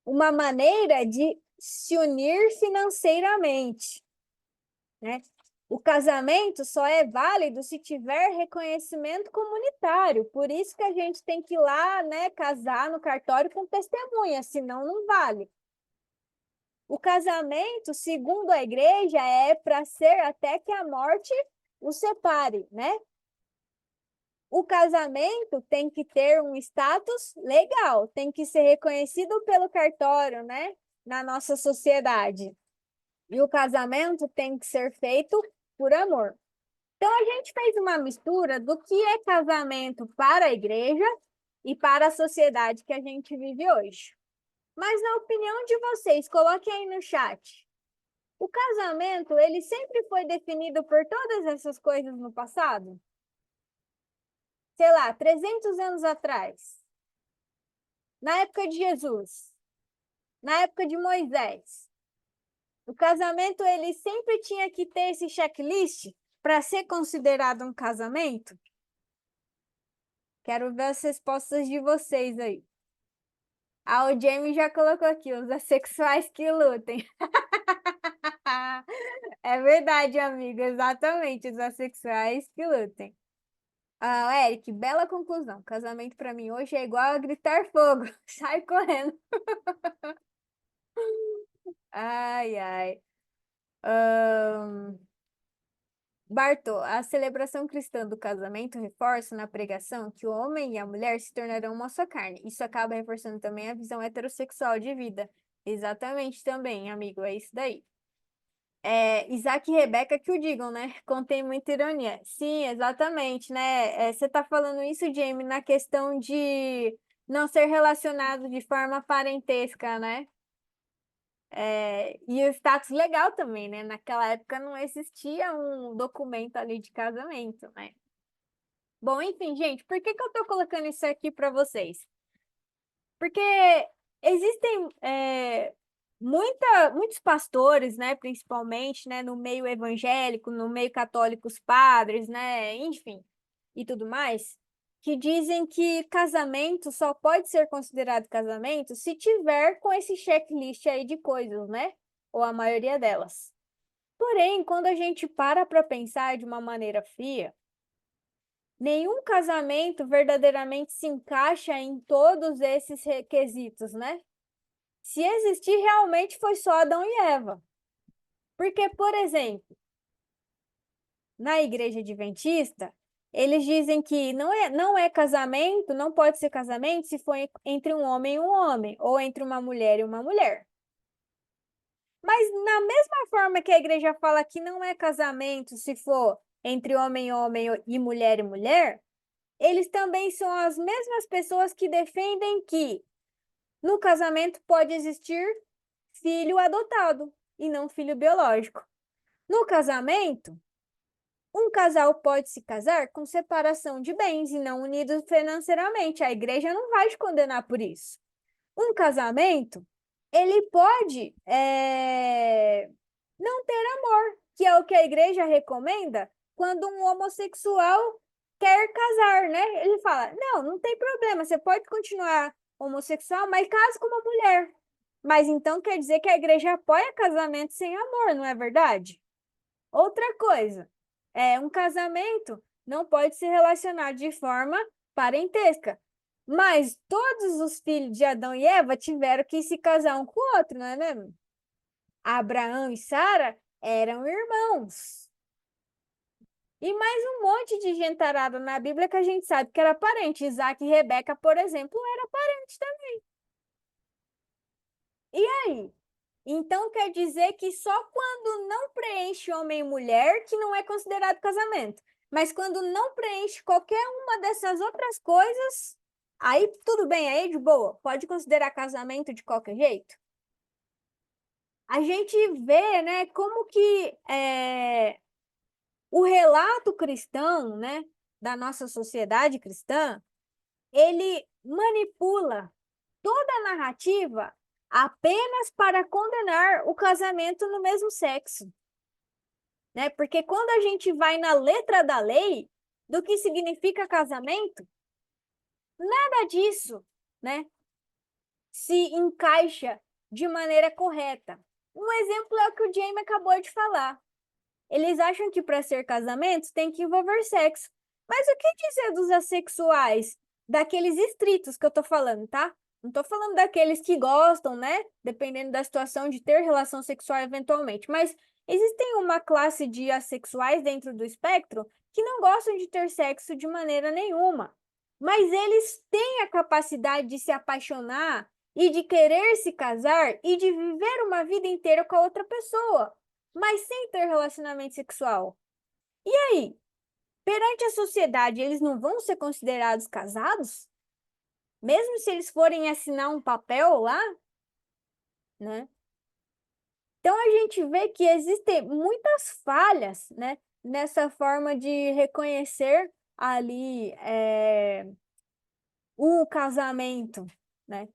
Uma maneira de se unir financeiramente, né? O casamento só é válido se tiver reconhecimento comunitário. Por isso que a gente tem que ir lá, né, casar no cartório com testemunha, senão não vale. O casamento, segundo a igreja, é para ser até que a morte o separe, né? O casamento tem que ter um status legal, tem que ser reconhecido pelo cartório, né, na nossa sociedade. E o casamento tem que ser feito por amor. Então, a gente fez uma mistura do que é casamento para a igreja e para a sociedade que a gente vive hoje. Mas, na opinião de vocês, coloquem aí no chat. O casamento, ele sempre foi definido por todas essas coisas no passado? Sei lá, 300 anos atrás. Na época de Jesus. Na época de Moisés. O casamento, ele sempre tinha que ter esse checklist para ser considerado um casamento? Quero ver as respostas de vocês aí. O Jamie já colocou aqui, os assexuais que lutem. É verdade, amigo, exatamente, os assexuais que lutem. Eric, bela conclusão. Casamento para mim hoje é igual a gritar fogo. Sai correndo. Ai, ai. Bartô, a celebração cristã do casamento reforça na pregação que o homem e a mulher se tornarão uma só carne. Isso acaba reforçando também a visão heterossexual de vida. Exatamente também, amigo, é isso daí. Isaac e Rebeca que o digam, né? Contém muita ironia. Sim, exatamente, né? Você tá falando isso, Jamie, na questão de não ser relacionado de forma parentesca, né? E o status legal também, né? Naquela época não existia um documento ali de casamento, né? Bom, enfim, gente, por que que eu tô colocando isso aqui para vocês? Porque existem muitos pastores, né, principalmente, né, no meio evangélico, no meio católico, os padres, né, enfim, e tudo mais, que dizem que casamento só pode ser considerado casamento se tiver com esse checklist aí de coisas, né, ou a maioria delas. Porém, quando a gente para pensar de uma maneira fria, nenhum casamento verdadeiramente se encaixa em todos esses requisitos, né? Se existir, realmente foi só Adão e Eva. Porque, por exemplo, na igreja adventista, eles dizem que não é casamento, não pode ser casamento se for entre um homem e um homem, ou entre uma mulher e uma mulher. Mas na mesma forma que a igreja fala que não é casamento se for entre homem e homem e mulher, eles também são as mesmas pessoas que defendem que no casamento pode existir filho adotado e não filho biológico. No casamento, Um casal pode se casar com separação de bens e não unidos financeiramente. A igreja não vai te condenar por isso. Um casamento, ele pode não ter amor, que é o que a igreja recomenda quando um homossexual quer casar, né? Ele fala, não tem problema, você pode continuar homossexual, mas case com uma mulher. Mas então quer dizer que a igreja apoia casamento sem amor, não é verdade? Outra coisa, um casamento não pode se relacionar de forma parentesca. Mas todos os filhos de Adão e Eva tiveram que se casar um com o outro, não é mesmo? Abraão e Sara eram irmãos. E mais um monte de gentarada na Bíblia que a gente sabe que era parente. Isaac e Rebeca, por exemplo, era parente também. E aí? Então quer dizer que só quando não preenche homem e mulher que não é considerado casamento. Mas quando não preenche qualquer uma dessas outras coisas, aí tudo bem, aí de boa. Pode considerar casamento de qualquer jeito. A gente vê, né, como que o relato cristão, né, da nossa sociedade cristã, ele manipula toda a narrativa apenas para condenar o casamento no mesmo sexo, né? Porque quando a gente vai na letra da lei do que significa casamento, nada disso, né, se encaixa de maneira correta. Um exemplo é o que o Jamie acabou de falar. Eles acham que para ser casamento tem que envolver sexo. Mas o que dizer dos assexuais? Daqueles estritos que eu tô falando, tá? Não tô falando daqueles que gostam, né? Dependendo da situação de ter relação sexual eventualmente. Mas existem uma classe de assexuais dentro do espectro que não gostam de ter sexo de maneira nenhuma. Mas eles têm a capacidade de se apaixonar e de querer se casar e de viver uma vida inteira com a outra pessoa, mas sem ter relacionamento sexual. E aí? Perante a sociedade, eles não vão ser considerados casados? Mesmo se eles forem assinar um papel lá, né? Então a gente vê que existem muitas falhas, né, nessa forma de reconhecer ali o casamento, né?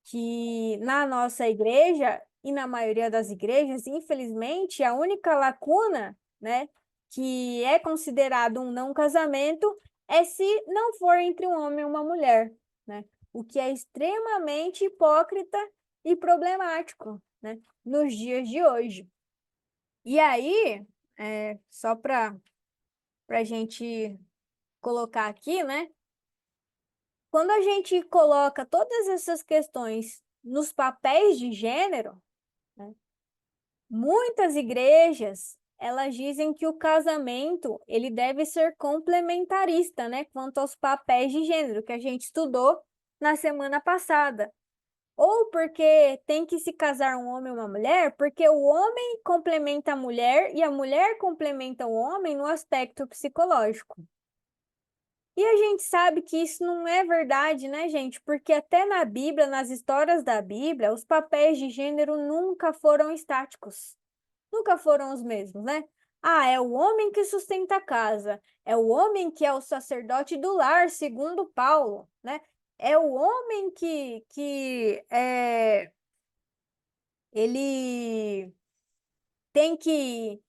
Que na nossa igreja e na maioria das igrejas, infelizmente, a única lacuna, né, que é considerado um não casamento é se não for entre um homem e uma mulher, né? O que é extremamente hipócrita e problemático, né, nos dias de hoje. E aí, só para a gente colocar aqui, né? Quando a gente coloca todas essas questões nos papéis de gênero, né, muitas igrejas, elas dizem que o casamento, ele deve ser complementarista, né, quanto aos papéis de gênero que a gente estudou na semana passada. Ou porque tem que se casar um homem e uma mulher, porque o homem complementa a mulher e a mulher complementa o homem no aspecto psicológico. E a gente sabe que isso não é verdade, né, gente? Porque até na Bíblia, nas histórias da Bíblia, os papéis de gênero nunca foram estáticos. Nunca foram os mesmos, né? Ah, é o homem que sustenta a casa, é o homem que é o sacerdote do lar, segundo Paulo, né? É o homem que ele tem que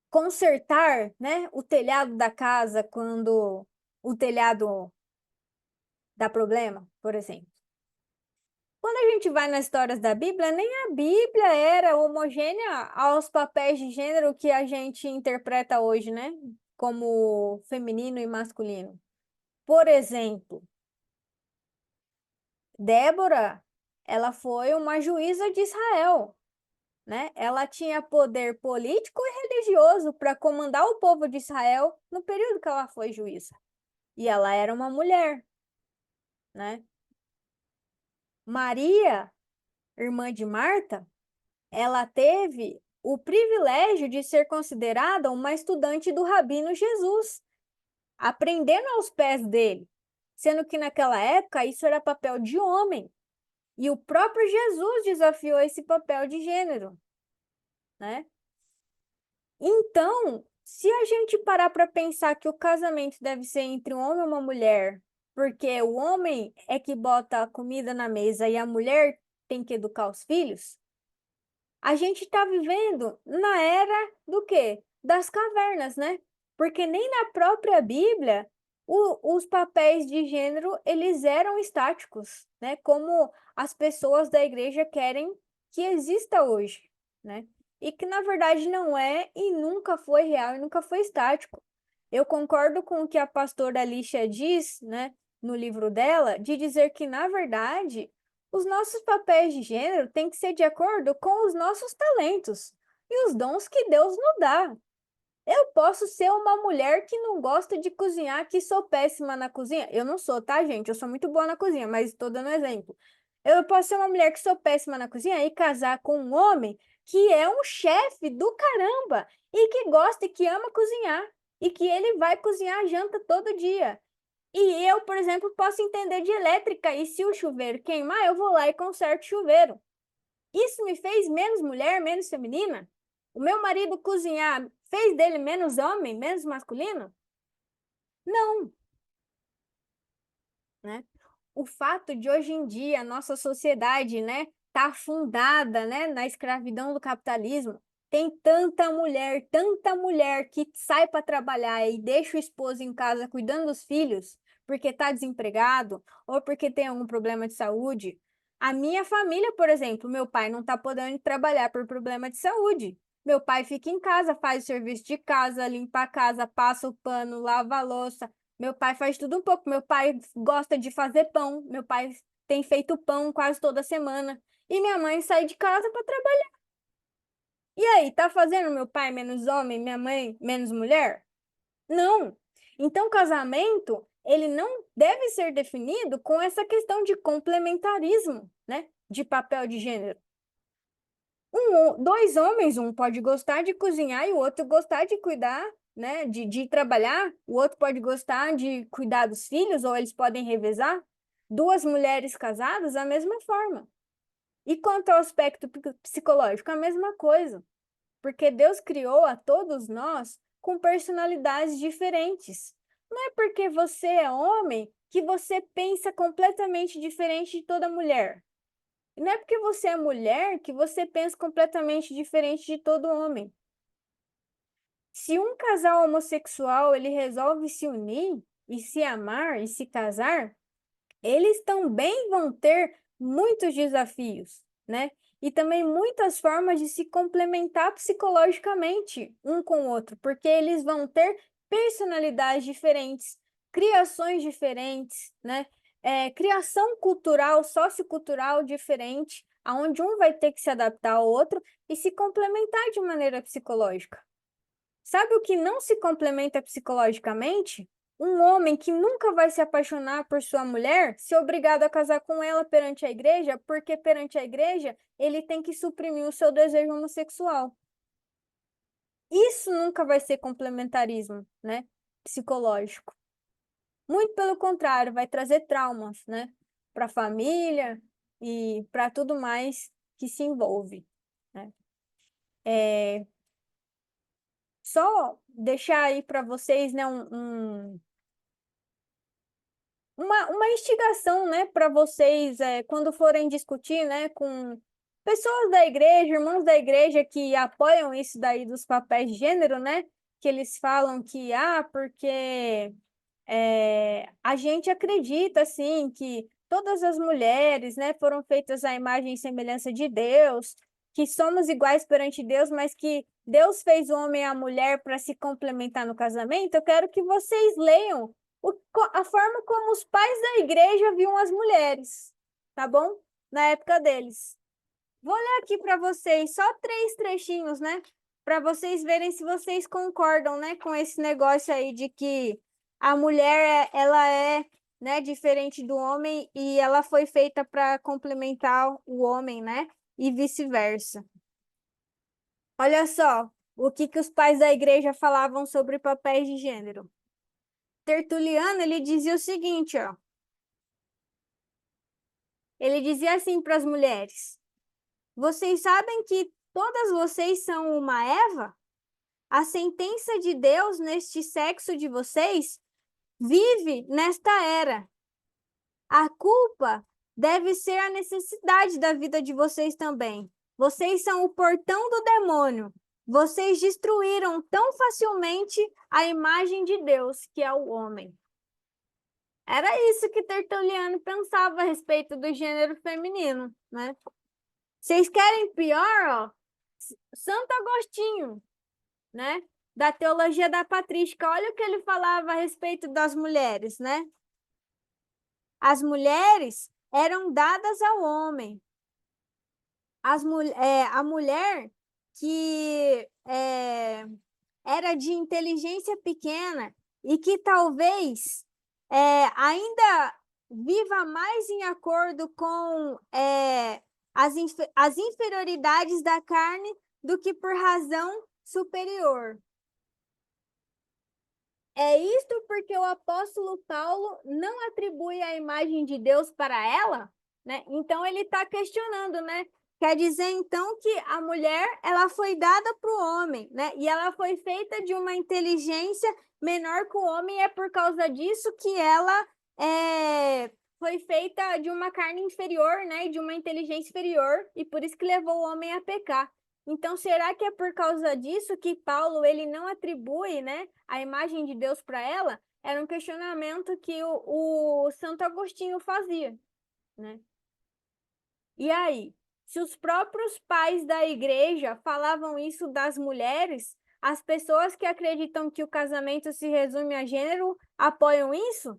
consertar, né, o telhado da casa quando o telhado dá problema, por exemplo. Quando a gente vai nas histórias da Bíblia, nem a Bíblia era homogênea aos papéis de gênero que a gente interpreta hoje, né? Como feminino e masculino. Por exemplo, Débora, ela foi uma juíza de Israel, né? Ela tinha poder político e religioso para comandar o povo de Israel no período que ela foi juíza. E ela era uma mulher, né? Maria, irmã de Marta, ela teve o privilégio de ser considerada uma estudante do Rabino Jesus, aprendendo aos pés dele, sendo que naquela época isso era papel de homem. E o próprio Jesus desafiou esse papel de gênero, né? Então, Se a gente parar para pensar que o casamento deve ser entre um homem e uma mulher, porque o homem é que bota a comida na mesa e a mulher tem que educar os filhos, a gente está vivendo na era do quê? Das cavernas, né? Porque nem na própria Bíblia os papéis de gênero eles eram estáticos, né? Como as pessoas da igreja querem que exista hoje, né? E que na verdade não é e nunca foi real e nunca foi estático. Eu concordo com o que a pastora Alicia diz, né, no livro dela, de dizer que na verdade os nossos papéis de gênero têm que ser de acordo com os nossos talentos e os dons que Deus nos dá. Eu posso ser uma mulher que não gosta de cozinhar, que sou péssima na cozinha. Eu não sou, tá, gente? Eu sou muito boa na cozinha, mas estou dando exemplo. Eu posso ser uma mulher que sou péssima na cozinha e casar com um homem que é um chefe do caramba e que gosta e que ama cozinhar e que ele vai cozinhar a janta todo dia. E eu, por exemplo, posso entender de elétrica e se o chuveiro queimar, eu vou lá e conserto o chuveiro. Isso me fez menos mulher, menos feminina? O meu marido cozinhar fez dele menos homem, menos masculino? Não, né? O fato de hoje em dia a nossa sociedade, né, tá fundada, né, na escravidão do capitalismo, tem tanta mulher que sai para trabalhar e deixa o esposo em casa cuidando dos filhos porque está desempregado ou porque tem algum problema de saúde. A minha família, por exemplo, meu pai não está podendo trabalhar por problema de saúde. Meu pai fica em casa, faz o serviço de casa, limpa a casa, passa o pano, lava a louça. Meu pai faz tudo um pouco. Meu pai gosta de fazer pão. Meu pai tem feito pão quase toda semana. E minha mãe sai de casa para trabalhar. E aí, tá fazendo meu pai menos homem, minha mãe menos mulher? Não. Então, casamento, ele não deve ser definido com essa questão de complementarismo, né? De papel de gênero. Dois homens, um pode gostar de cozinhar e o outro gostar de cuidar, né, de trabalhar, o outro pode gostar de cuidar dos filhos, ou eles podem revezar. Duas mulheres casadas, a mesma forma. E quanto ao aspecto psicológico, a mesma coisa. Porque Deus criou a todos nós com personalidades diferentes. Não é porque você é homem que você pensa completamente diferente de toda mulher. Não é porque você é mulher que você pensa completamente diferente de todo homem. Se um casal homossexual ele resolve se unir e se amar e se casar, eles também vão ter muitos desafios, né? E também muitas formas de se complementar psicologicamente um com o outro, porque eles vão ter personalidades diferentes, criações diferentes, né? Criação cultural, sociocultural diferente, aonde um vai ter que se adaptar ao outro e se complementar de maneira psicológica. Sabe o que não se complementa psicologicamente? Um homem que nunca vai se apaixonar por sua mulher, ser obrigado a casar com ela perante a igreja, porque perante a igreja ele tem que suprimir o seu desejo homossexual. Isso nunca vai ser complementarismo, né? Psicológico. Muito pelo contrário, vai trazer traumas, né? Para a família e para tudo mais que se envolve, né? Só deixar aí para vocês, né, uma instigação, né, para vocês, quando forem discutir, né, com pessoas da igreja, irmãos da igreja que apoiam isso daí dos papéis de gênero, né, que eles falam que, porque a gente acredita, assim, que todas as mulheres, né, foram feitas à imagem e semelhança de Deus, que somos iguais perante Deus, mas que Deus fez o homem e a mulher para se complementar no casamento. Eu quero que vocês leiam a forma como os pais da igreja viam as mulheres, tá bom? Na época deles. Vou ler aqui para vocês só 3 trechinhos, né? Para vocês verem se vocês concordam, né, com esse negócio aí de que a mulher, ela é, né, diferente do homem e ela foi feita para complementar o homem, né? E vice-versa. Olha só o que os pais da igreja falavam sobre papéis de gênero. Tertuliano, ele dizia o seguinte, ó. Ele dizia assim para as mulheres: vocês sabem que todas vocês são uma Eva? A sentença de Deus neste sexo de vocês vive nesta era. A culpa deve ser a necessidade da vida de vocês também. Vocês são o portão do demônio. Vocês destruíram tão facilmente a imagem de Deus, que é o homem. Era isso que Tertuliano pensava a respeito do gênero feminino, né? Vocês querem pior, ó? Santo Agostinho, né? Da teologia da patrística. Olha o que ele falava a respeito das mulheres, né? As mulheres eram dadas ao homem. A mulher que era de inteligência pequena e que talvez ainda viva mais em acordo com as inferioridades da carne do que por razão superior. É isto porque o apóstolo Paulo não atribui a imagem de Deus para ela, né? Então ele está questionando, né? Quer dizer, então, que a mulher ela foi dada para o homem, né? E ela foi feita de uma inteligência menor que o homem, e é por causa disso que ela foi feita de uma carne inferior, né? E de uma inteligência inferior, e por isso que levou o homem a pecar. Então, será que é por causa disso que Paulo ele não atribui, né, a imagem de Deus para ela? Era um questionamento que o Santo Agostinho fazia, né? E aí, se os próprios pais da igreja falavam isso das mulheres, as pessoas que acreditam que o casamento se resume a gênero apoiam isso?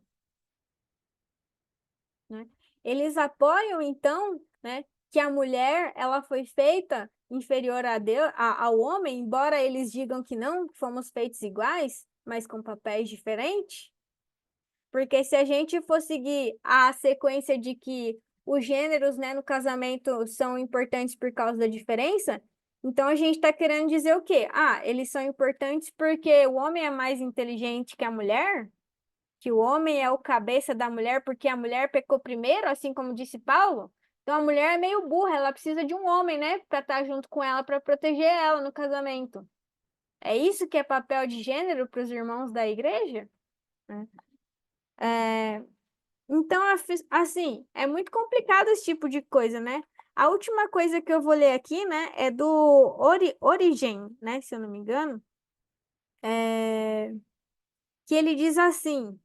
Né? Eles apoiam, então, né, que a mulher ela foi feita inferior a Deus, ao homem, embora eles digam que não, que fomos feitos iguais, mas com papéis diferentes. Porque se a gente for seguir a sequência de que os gêneros, né, no casamento são importantes por causa da diferença, então a gente está querendo dizer o quê? Ah, eles são importantes porque o homem é mais inteligente que a mulher? Que o homem é o cabeça da mulher porque a mulher pecou primeiro, assim como disse Paulo? Então a mulher é meio burra, ela precisa de um homem, né, para estar junto com ela, para proteger ela no casamento. É isso que é papel de gênero para os irmãos da igreja? Então, assim, é muito complicado esse tipo de coisa, né? A última coisa que eu vou ler aqui, né, é do Origen, né, se eu não me engano, que ele diz assim: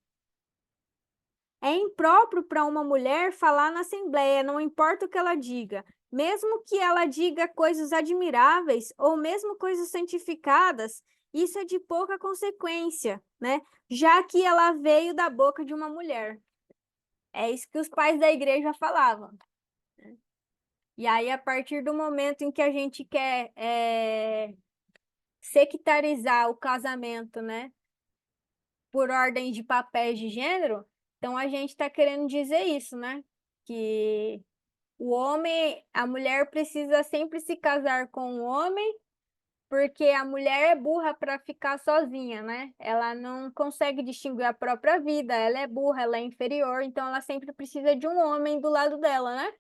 é impróprio para uma mulher falar na assembleia, não importa o que ela diga, mesmo que ela diga coisas admiráveis ou mesmo coisas santificadas, isso é de pouca consequência, né? Já que ela veio da boca de uma mulher. É isso que os pais da igreja falavam. E aí, a partir do momento em que a gente quer sectarizar o casamento, né, por ordem de papéis de gênero, então a gente está querendo dizer isso, né? Que o homem, a mulher precisa sempre se casar com o homem, porque a mulher é burra para ficar sozinha, né? Ela não consegue distinguir a própria vida, ela é burra, ela é inferior, então ela sempre precisa de um homem do lado dela, né?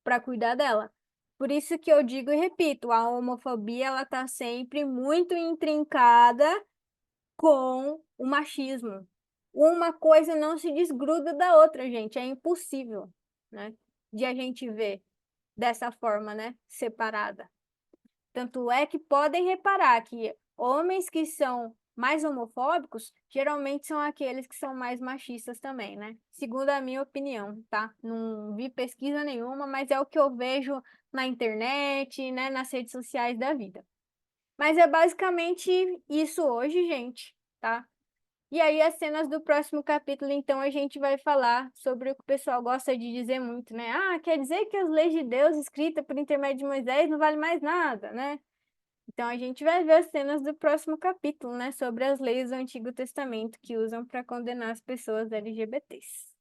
Para cuidar dela. Por isso que eu digo e repito, a homofobia ela está sempre muito intrincada com o machismo. Uma coisa não se desgruda da outra, gente, é impossível, né? De a gente ver dessa forma, né? Separada. Tanto é que podem reparar que homens que são mais homofóbicos geralmente são aqueles que são mais machistas também, né? Segundo a minha opinião, tá? Não vi pesquisa nenhuma, mas é o que eu vejo na internet, né? Nas redes sociais da vida. Mas é basicamente isso hoje, gente, tá? E aí, as cenas do próximo capítulo, então, a gente vai falar sobre o que o pessoal gosta de dizer muito, né? Ah, quer dizer que as leis de Deus escritas por intermédio de Moisés não valem mais nada, né? Então, a gente vai ver as cenas do próximo capítulo, né? Sobre as leis do Antigo Testamento que usam para condenar as pessoas LGBTs.